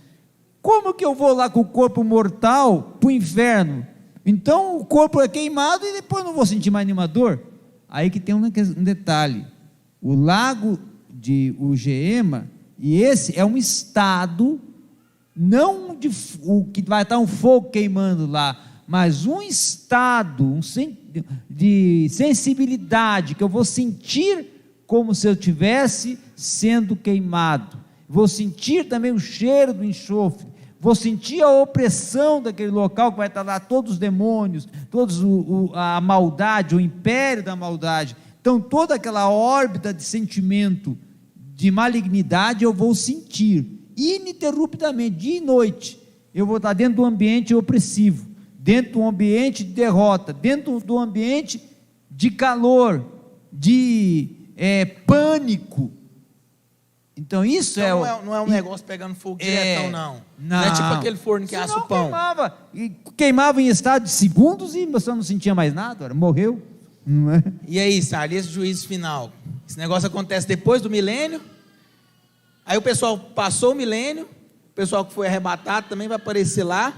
como que eu vou lá com o corpo mortal para o inferno? Então o corpo é queimado e depois não vou sentir mais nenhuma dor? Aí que tem um detalhe, o lago de Geema, e esse é um estado, não o que vai estar um fogo queimando lá, mas um estado de sensibilidade, que eu vou sentir como se eu estivesse sendo queimado, vou sentir também o cheiro do enxofre, vou sentir a opressão daquele local, que vai estar lá todos os demônios, a maldade, o império da maldade, então toda aquela órbita de sentimento, de malignidade, eu vou sentir, ininterruptamente, dia e noite, eu vou estar dentro do ambiente opressivo, dentro do ambiente de derrota, dentro do ambiente de calor, de pânico. Então isso então não é um negócio pegando fogo diretão, não. Não é tipo aquele forno que assa o pão. Queimava em estado de segundos e você não sentia mais nada, morreu. Não é? E aí, Sarli, esse juízo final, esse negócio acontece depois do milênio, aí o pessoal passou o milênio, o pessoal que foi arrebatado também vai aparecer lá,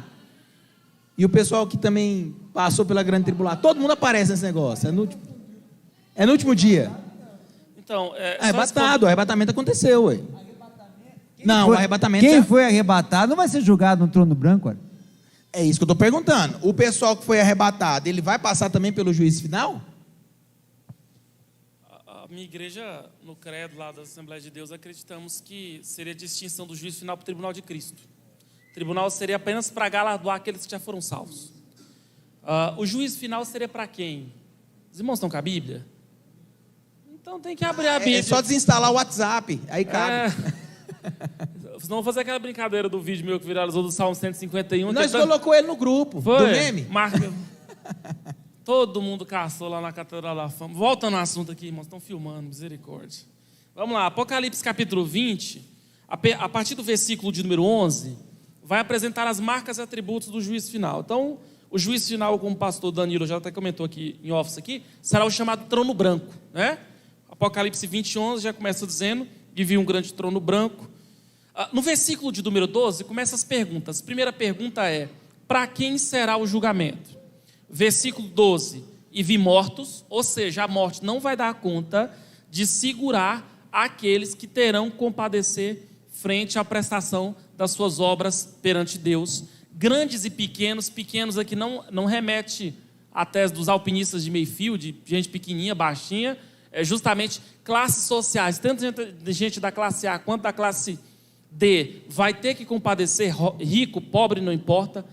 e o pessoal que também passou pela grande tribulação, todo mundo aparece nesse negócio, é no último dia. Então, arrebatado, o arrebatamento aconteceu, ué. O arrebatamento... Quem foi arrebatado não vai ser julgado no trono branco, olha. É isso que eu estou perguntando, o pessoal que foi arrebatado, ele vai passar também pelo juízo final? A minha igreja, no credo lá da Assembleia de Deus, acreditamos que seria a distinção do juízo final para o tribunal de Cristo. O tribunal seria apenas para galardoar aqueles que já foram salvos. O juízo final seria para quem? Os irmãos estão com a Bíblia? Então tem que abrir a Bíblia. É só desinstalar o WhatsApp, aí cabe. Senão vou fazer aquela brincadeira do vídeo meu que viralizou do Salmo 151. Nós colocou ele no grupo, do meme. Marca. Todo mundo caçou lá na Catedral da Fama. Volta no assunto aqui, irmãos, estão filmando, misericórdia. Vamos lá, Apocalipse capítulo 20, a partir do versículo de número 11, vai apresentar as marcas e atributos do juízo final. Então, o juízo final, como o pastor Danilo já até comentou aqui em office aqui, será o chamado trono branco, né? Apocalipse 20, 11 já começa dizendo que viu um grande trono branco. No versículo de número 12, começam as perguntas. A primeira pergunta é, para quem será o julgamento? Versículo 12, e vi mortos, ou seja, a morte não vai dar conta de segurar aqueles que terão que compadecer frente à prestação das suas obras perante Deus. Grandes e pequenos aqui não remete a tese dos alpinistas de meio fio, de gente pequenininha, baixinha, é justamente classes sociais, tanto de gente da classe A quanto da classe D, vai ter que compadecer, rico, pobre, não importa.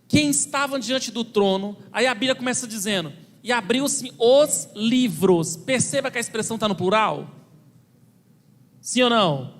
Quem estava diante do trono, aí a Bíblia começa dizendo, e abriu-se os livros. Perceba que a expressão está no plural? Sim ou não?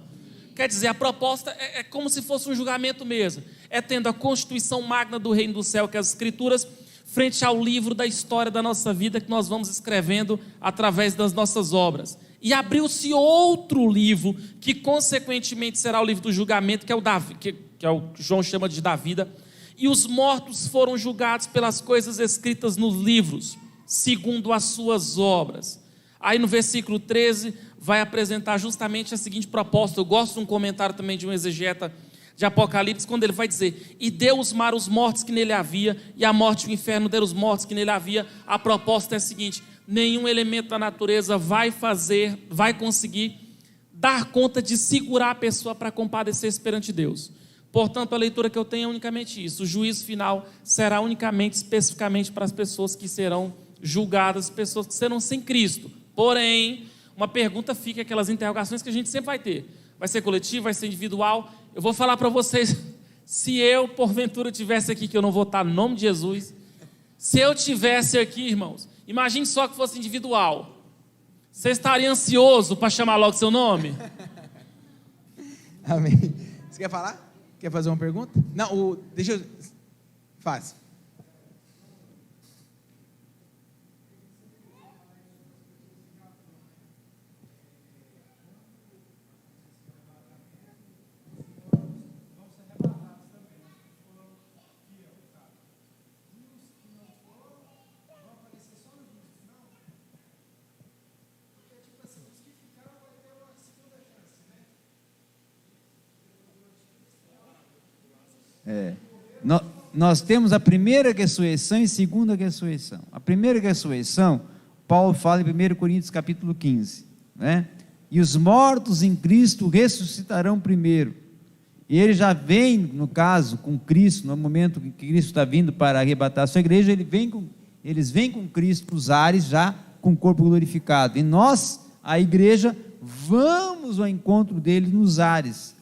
Quer dizer, a proposta é como se fosse um julgamento mesmo. É tendo a constituição magna do reino do céu, que é as escrituras, frente ao livro da história da nossa vida, que nós vamos escrevendo através das nossas obras. E abriu-se outro livro, que consequentemente será o livro do julgamento, que é o que o João chama de da vida. E os mortos foram julgados pelas coisas escritas nos livros, segundo as suas obras. Aí no versículo 13 vai apresentar justamente a seguinte proposta. Eu gosto de um comentário também de um exegeta de Apocalipse, quando ele vai dizer, e deu os mar os mortos que nele havia, e a morte e o inferno deram os mortos que nele havia. A proposta é a seguinte: nenhum elemento da natureza vai conseguir dar conta de segurar a pessoa para compadecer perante Deus. Portanto, a leitura que eu tenho é unicamente isso. O juízo final será unicamente, especificamente para as pessoas que serão julgadas, pessoas que serão sem Cristo. Porém, uma pergunta fica, aquelas interrogações que a gente sempre vai ter. Vai ser coletivo, vai ser individual. Eu vou falar para vocês, se eu, porventura, tivesse aqui, que eu não vou estar no nome de Jesus, se eu tivesse aqui, irmãos, imagine só que fosse individual. Você estaria ansioso para chamar logo seu nome? Amém. Você quer falar? Quer fazer uma pergunta? Não, deixa eu... Faz. Nós temos a primeira ressurreição e a segunda ressurreição. A primeira ressurreição, Paulo fala em 1 Coríntios capítulo 15, né? E os mortos em Cristo ressuscitarão primeiro. E ele já vem, no caso, com Cristo, no momento em que Cristo está vindo para arrebatar a sua igreja, eles vêm com Cristo para os ares, já com o corpo glorificado. E nós, a igreja, vamos ao encontro deles nos ares,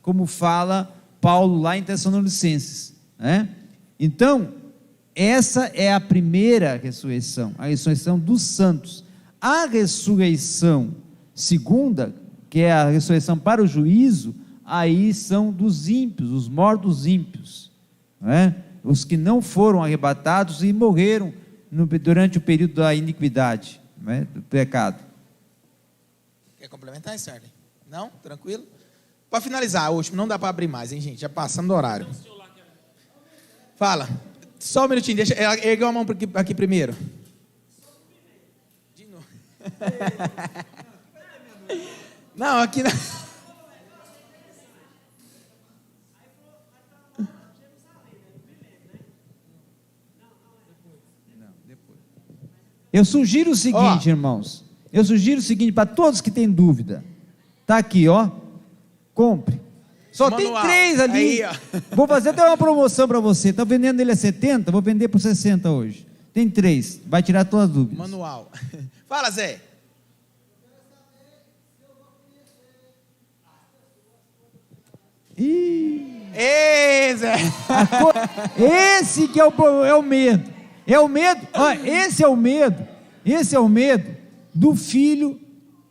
como fala Paulo lá em Tessalonicenses, né? Então, essa é a primeira ressurreição, a ressurreição dos santos. A ressurreição segunda, que é a ressurreição para o juízo, aí são dos ímpios, os mortos ímpios, né? Os que não foram arrebatados e morreram durante o período da iniquidade, né? Do pecado. Quer complementar isso, Arlen? Não? Tranquilo? Para finalizar, o último, não dá para abrir mais, hein, gente? Já passamos do horário. Fala. Só um minutinho, deixa. Erga a mão aqui primeiro. De novo. Não, aqui não. Eu sugiro o seguinte, irmãos. Eu sugiro o seguinte para todos que têm dúvida. Está aqui, ó. Compre. Só manual. Tem 3 ali. Aí, vou fazer até uma promoção para você. Está vendendo ele a 70, vou vender por 60 hoje. Tem 3. Vai tirar todas as dúvidas. Manual. Fala, Zé. Ei, Zé. Esse que é o medo. É o medo. Ó, esse é o medo. Esse é o medo do filho.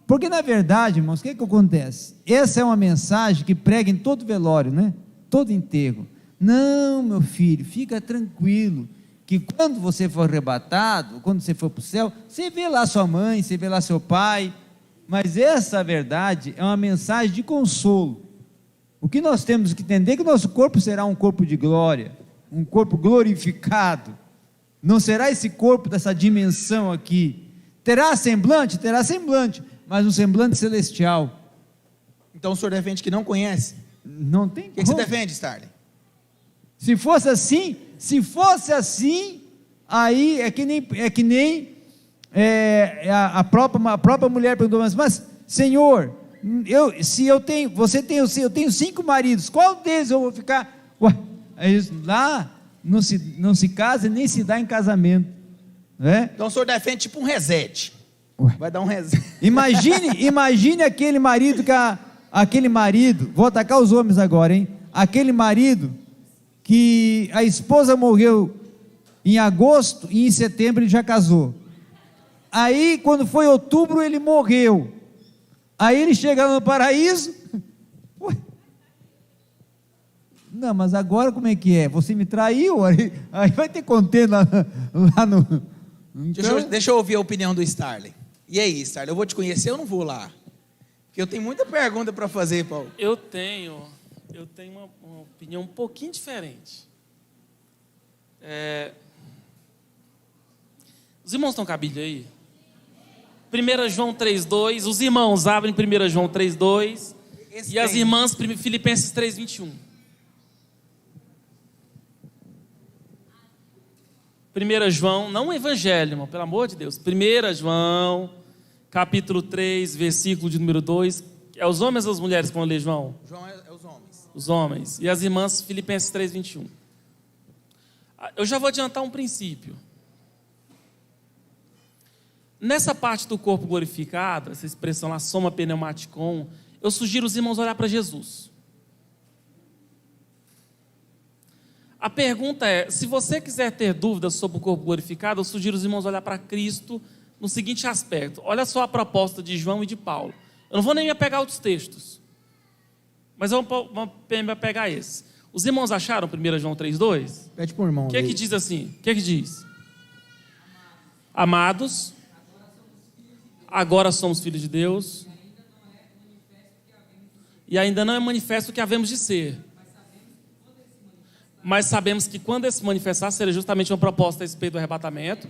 Porque na verdade, irmãos, o que acontece? Essa é uma mensagem que prega em todo velório, né? Todo enterro. Não, meu filho, fica tranquilo, que quando você for arrebatado, quando você for para o céu, você vê lá sua mãe, você vê lá seu pai. Mas essa verdade é uma mensagem de consolo. O que nós temos que entender é que o nosso corpo será um corpo de glória, um corpo glorificado. Não será esse corpo dessa dimensão aqui. Terá semblante? Terá semblante, mas um semblante celestial. Então o senhor defende que não conhece? Não tem como. O que você defende, Starley? Se fosse assim, aí é que nem a própria mulher perguntou, mas Senhor, eu tenho 5 maridos, qual deles eu vou ficar? Ué, lá não se casa e nem se dá em casamento, né? Então o senhor defende tipo um reset. Ué. Vai dar um reset. Imagine aquele marido aquele marido, vou atacar os homens agora, hein? Aquele marido que a esposa morreu em agosto e em setembro ele já casou. Aí quando foi outubro ele morreu. Aí ele chega no paraíso. Ué. Não, mas agora como é que é? Você me traiu? Aí vai ter contenda lá no... Então... Deixa eu ouvir a opinião do Starley. E aí, Starley, eu vou te conhecer ou não vou lá? Porque eu tenho muita pergunta para fazer, Paulo. Eu tenho uma opinião um pouquinho diferente. Os irmãos estão com a Bíblia aí? 1 João 3,2. Os irmãos abrem 1 João 3,2. E as irmãs Filipenses 3,21. 1 João, não o Evangelho, irmão, pelo amor de Deus. 1 João, capítulo 3, versículo de número 2. É os homens ou as mulheres que vão ler, João? João é os homens. Os homens. E as irmãs Filipenses 3,21. Eu já vou adiantar um princípio. Nessa parte do corpo glorificado, essa expressão lá, soma pneumaticon, eu sugiro os irmãos olhar para Jesus. A pergunta é, se você quiser ter dúvidas sobre o corpo glorificado, eu sugiro os irmãos olhar para Cristo no seguinte aspecto. Olha só a proposta de João e de Paulo. Eu não vou nem me apegar a outros textos, mas eu vou me apegar a esse. Os irmãos acharam 1 João 3,2? Pede para o irmão. O que é que diz assim? O que é que diz? Amados, agora somos filhos de Deus, e ainda não é manifesto o que havemos de ser. Mas sabemos que quando esse manifestar, será justamente uma proposta a respeito do arrebatamento,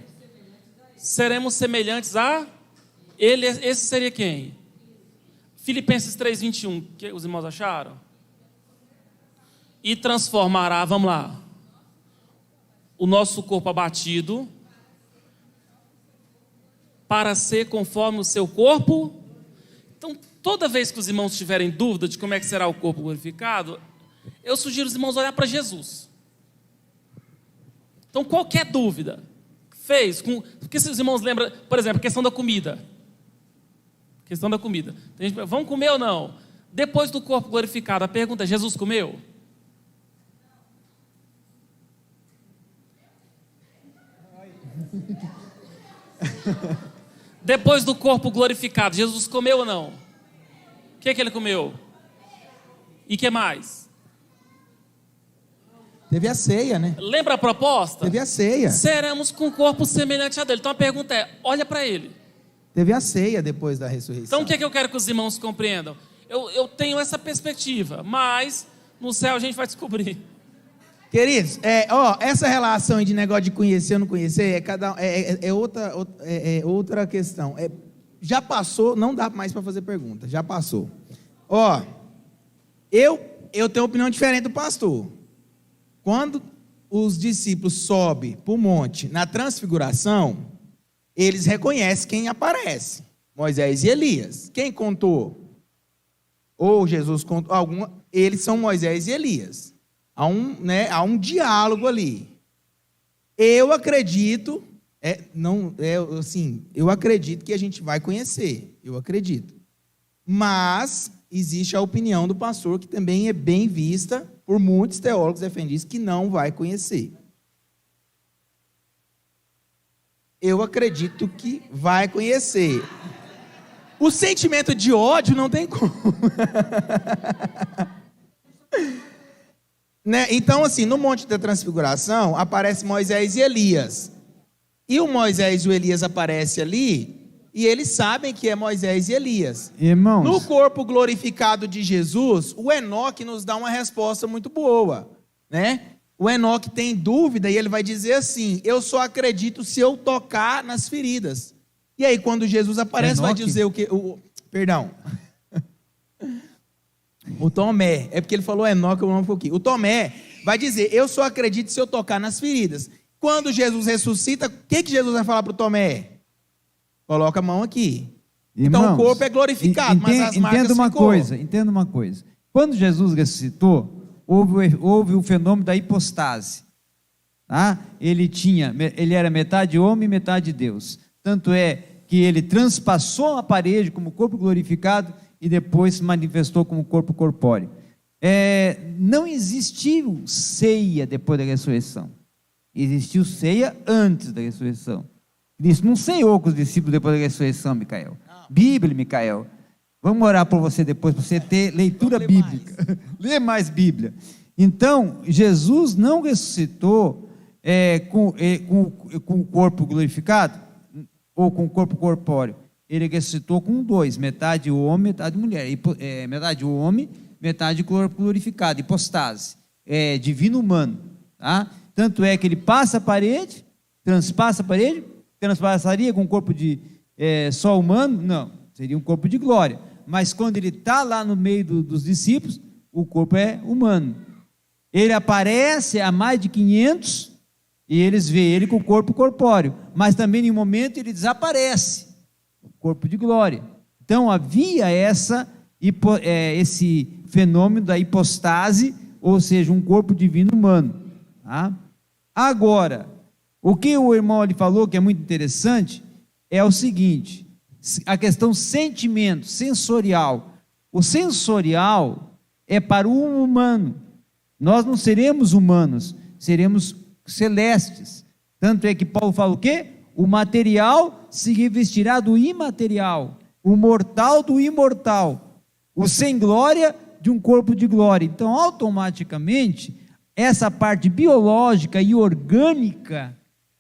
seremos semelhantes a ele. Esse seria quem? Filipenses 3,21, que os irmãos acharam? E transformará, vamos lá, o nosso corpo abatido para ser conforme o seu corpo. Então, toda vez que os irmãos tiverem dúvida de como é que será o corpo glorificado, eu sugiro os irmãos olhar para Jesus. Então, qualquer dúvida fez, porque se os irmãos lembram, por exemplo, a questão da comida. Questão da comida. Tem gente, vamos comer ou não? Depois do corpo glorificado, a pergunta é, Jesus comeu? Depois do corpo glorificado, Jesus comeu ou não? O que ele comeu? E o que mais? Teve a ceia, né? Lembra a proposta? Teve a ceia. Seremos com um corpo semelhante a dele. Então a pergunta é, olha para ele. Teve a ceia depois da ressurreição. Então o que eu quero que os irmãos compreendam? Eu tenho essa perspectiva, mas no céu a gente vai descobrir. Queridos, essa relação de negócio de conhecer ou não conhecer é outra questão. Já passou, não dá mais para fazer pergunta, já passou. Eu tenho opinião diferente do pastor. Quando os discípulos sobem para o monte na transfiguração, eles reconhecem quem aparece: Moisés e Elias. Quem contou? Ou Jesus contou? Eles são Moisés e Elias. Há um diálogo ali. Eu acredito, eu acredito que a gente vai conhecer, eu acredito. Mas existe a opinião do pastor, que também é bem vista por muitos teólogos defendidos, que não vai conhecer. Eu acredito que vai conhecer. O sentimento de ódio não tem como. Né? Então, assim, no Monte da Transfiguração, aparece Moisés e Elias. E o Moisés e o Elias aparecem ali, e eles sabem que é Moisés e Elias. Irmãos, no corpo glorificado de Jesus, o Enoque nos dá uma resposta muito boa, né? O Enoque tem dúvida e ele vai dizer assim: eu só acredito se eu tocar nas feridas. E aí, quando Jesus aparece, Enoque vai dizer o quê? Perdão. O Tomé, é porque ele falou Enoque, eu não vou aqui. O Tomé vai dizer: eu só acredito se eu tocar nas feridas. Quando Jesus ressuscita, o que Jesus vai falar para o Tomé? Coloca a mão aqui. Irmãos, então o corpo é glorificado, mas as marcas Entenda uma coisa. Quando Jesus ressuscitou, houve o fenômeno da hipostáse. tá? Ele era metade homem e metade Deus. Tanto é que ele transpassou a parede como corpo glorificado e depois se manifestou como corpo corpóreo. Não existiu ceia depois da ressurreição. Existiu ceia antes da ressurreição. Cristo não ceiou com os discípulos depois da ressurreição, Micael. Bíblia, Micael. Vamos orar por você depois, para você ter leitura bíblica. Lê mais Bíblia. Então, Jesus não ressuscitou com o corpo glorificado ou com o corpo corpóreo. Ele ressuscitou com dois, metade homem, metade mulher. Metade homem, metade corpo glorificado, hipostase. Divino humano. Tá? Tanto é que ele passa a parede, transpassa a parede, transpassaria com um corpo de só humano? Não, seria um corpo de glória. Mas quando ele está lá no meio dos discípulos, o corpo é humano. Ele aparece a mais de 500 e eles veem ele com o corpo corpóreo. Mas também em um momento ele desaparece, o corpo de glória. Então havia esse fenômeno da hipostase, ou seja, um corpo divino humano. Tá? Agora, o que o irmão ali falou, que é muito interessante, é o seguinte: a questão sentimento, sensorial. O sensorial é para o humano. Nós não seremos humanos, seremos celestes. Tanto é que Paulo fala o quê? O material se revestirá do imaterial, o mortal do imortal, o sem glória de um corpo de glória. Então, automaticamente, essa parte biológica e orgânica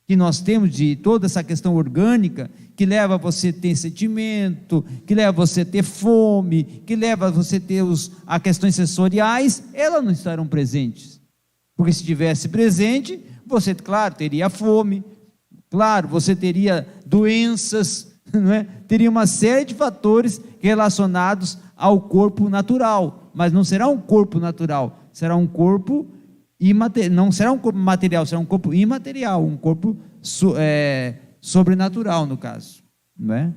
que nós temos, de toda essa questão orgânica, que leva você a ter sentimento, que leva você a ter fome, que leva você a ter as questões sensoriais, elas não estarão presentes. Porque se estivesse presente, você, claro, teria fome, claro, você teria doenças, não é? Teria uma série de fatores relacionados ao corpo natural, mas não será um corpo natural, será um corpo não será um corpo material, será um corpo imaterial, um corpo sobrenatural, no caso, não é?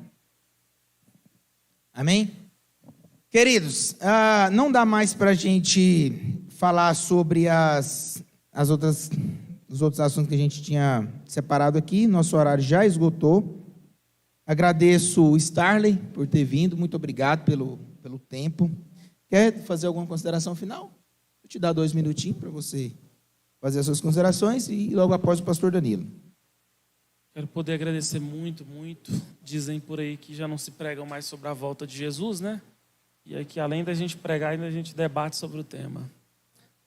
Amém? Queridos, não dá mais para a gente falar sobre os outros assuntos que a gente tinha separado aqui. Nosso horário já esgotou. Agradeço o Starley por ter vindo, muito obrigado pelo tempo. Quer fazer alguma consideração final? Vou te dar 2 minutinhos para você fazer as suas considerações e logo após o pastor Danilo. Quero poder agradecer muito, muito. Dizem por aí que já não se pregam mais sobre a volta de Jesus, né? E aqui, além da gente pregar, ainda a gente debate sobre o tema.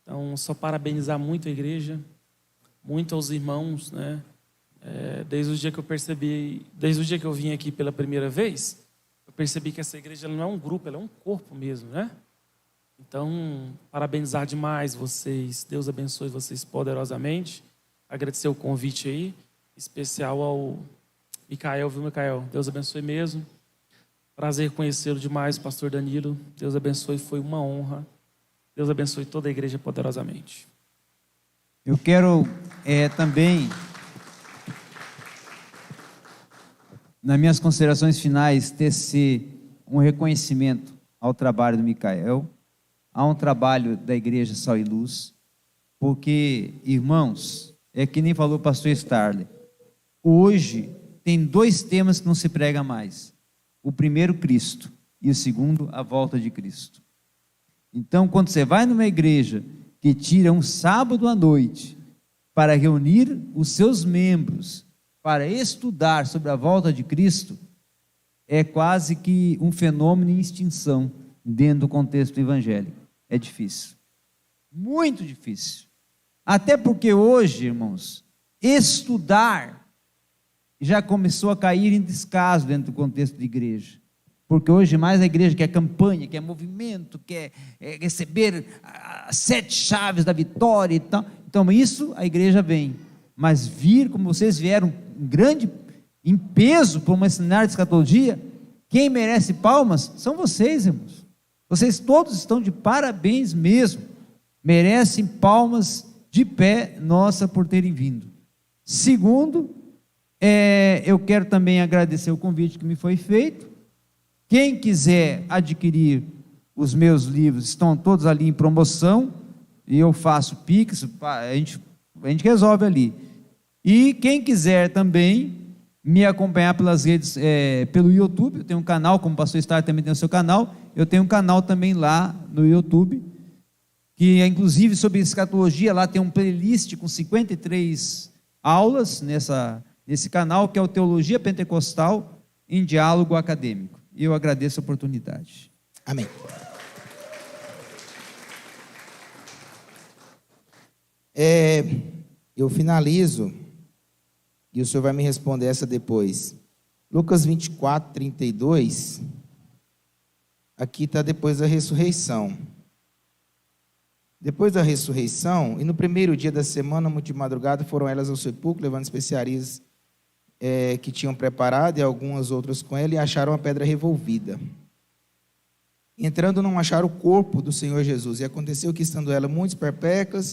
Então, só parabenizar muito a igreja, muito aos irmãos, né? Desde o dia que eu percebi, desde o dia que eu vim aqui pela primeira vez, eu percebi que essa igreja não é um grupo, ela é um corpo mesmo, né? Então, parabenizar demais vocês, Deus abençoe vocês poderosamente. Agradecer o convite aí, especial ao Micael, viu, Micael? Deus abençoe mesmo. Prazer conhecê-lo demais, pastor Danilo. Deus abençoe, foi uma honra. Deus abençoe toda a igreja poderosamente. Eu quero também, nas minhas considerações finais, tecer um reconhecimento ao trabalho do Micael, a um trabalho da Igreja Sal e Luz, porque, irmãos, é que nem falou o pastor Starley, hoje tem 2 temas que não se prega mais: o primeiro, Cristo, e o segundo, a volta de Cristo. Então, quando você vai numa igreja que tira um sábado à noite para reunir os seus membros para estudar sobre a volta de Cristo, é quase que um fenômeno em extinção dentro do contexto evangélico. É difícil, muito difícil. Até porque hoje, irmãos, estudar já começou a cair em descaso dentro do contexto de igreja. Porque hoje mais a igreja quer campanha, quer movimento, quer receber as 7 chaves da vitória e tal. Então isso a igreja vem. Mas vir como vocês vieram, em peso para uma seminário de escatologia, quem merece palmas são vocês, irmãos. Vocês todos estão de parabéns mesmo. Merecem palmas de pé nossa por terem vindo. Segundo, eu quero também agradecer o convite que me foi feito. Quem quiser adquirir os meus livros, estão todos ali em promoção, e eu faço Pix, a gente a gente resolve ali. E quem quiser também me acompanhar pelas redes, pelo YouTube, eu tenho um canal, como o pastor Star também tem o seu canal, eu tenho um canal também lá no YouTube, que é inclusive sobre escatologia, lá tem um playlist com 53 aulas nesse canal, que é o Teologia Pentecostal em Diálogo Acadêmico. E eu agradeço a oportunidade. Amém. Eu finalizo, e o senhor vai me responder essa depois. Lucas 24, 32, aqui está depois da ressurreição. Depois da ressurreição, e no primeiro dia da semana, muito de madrugada, foram elas ao sepulcro, levando especiarias que tinham preparado, e algumas outras com ela, e acharam a pedra revolvida. Entrando, não acharam o corpo do Senhor Jesus. E aconteceu que, estando ela muitos perpétuas,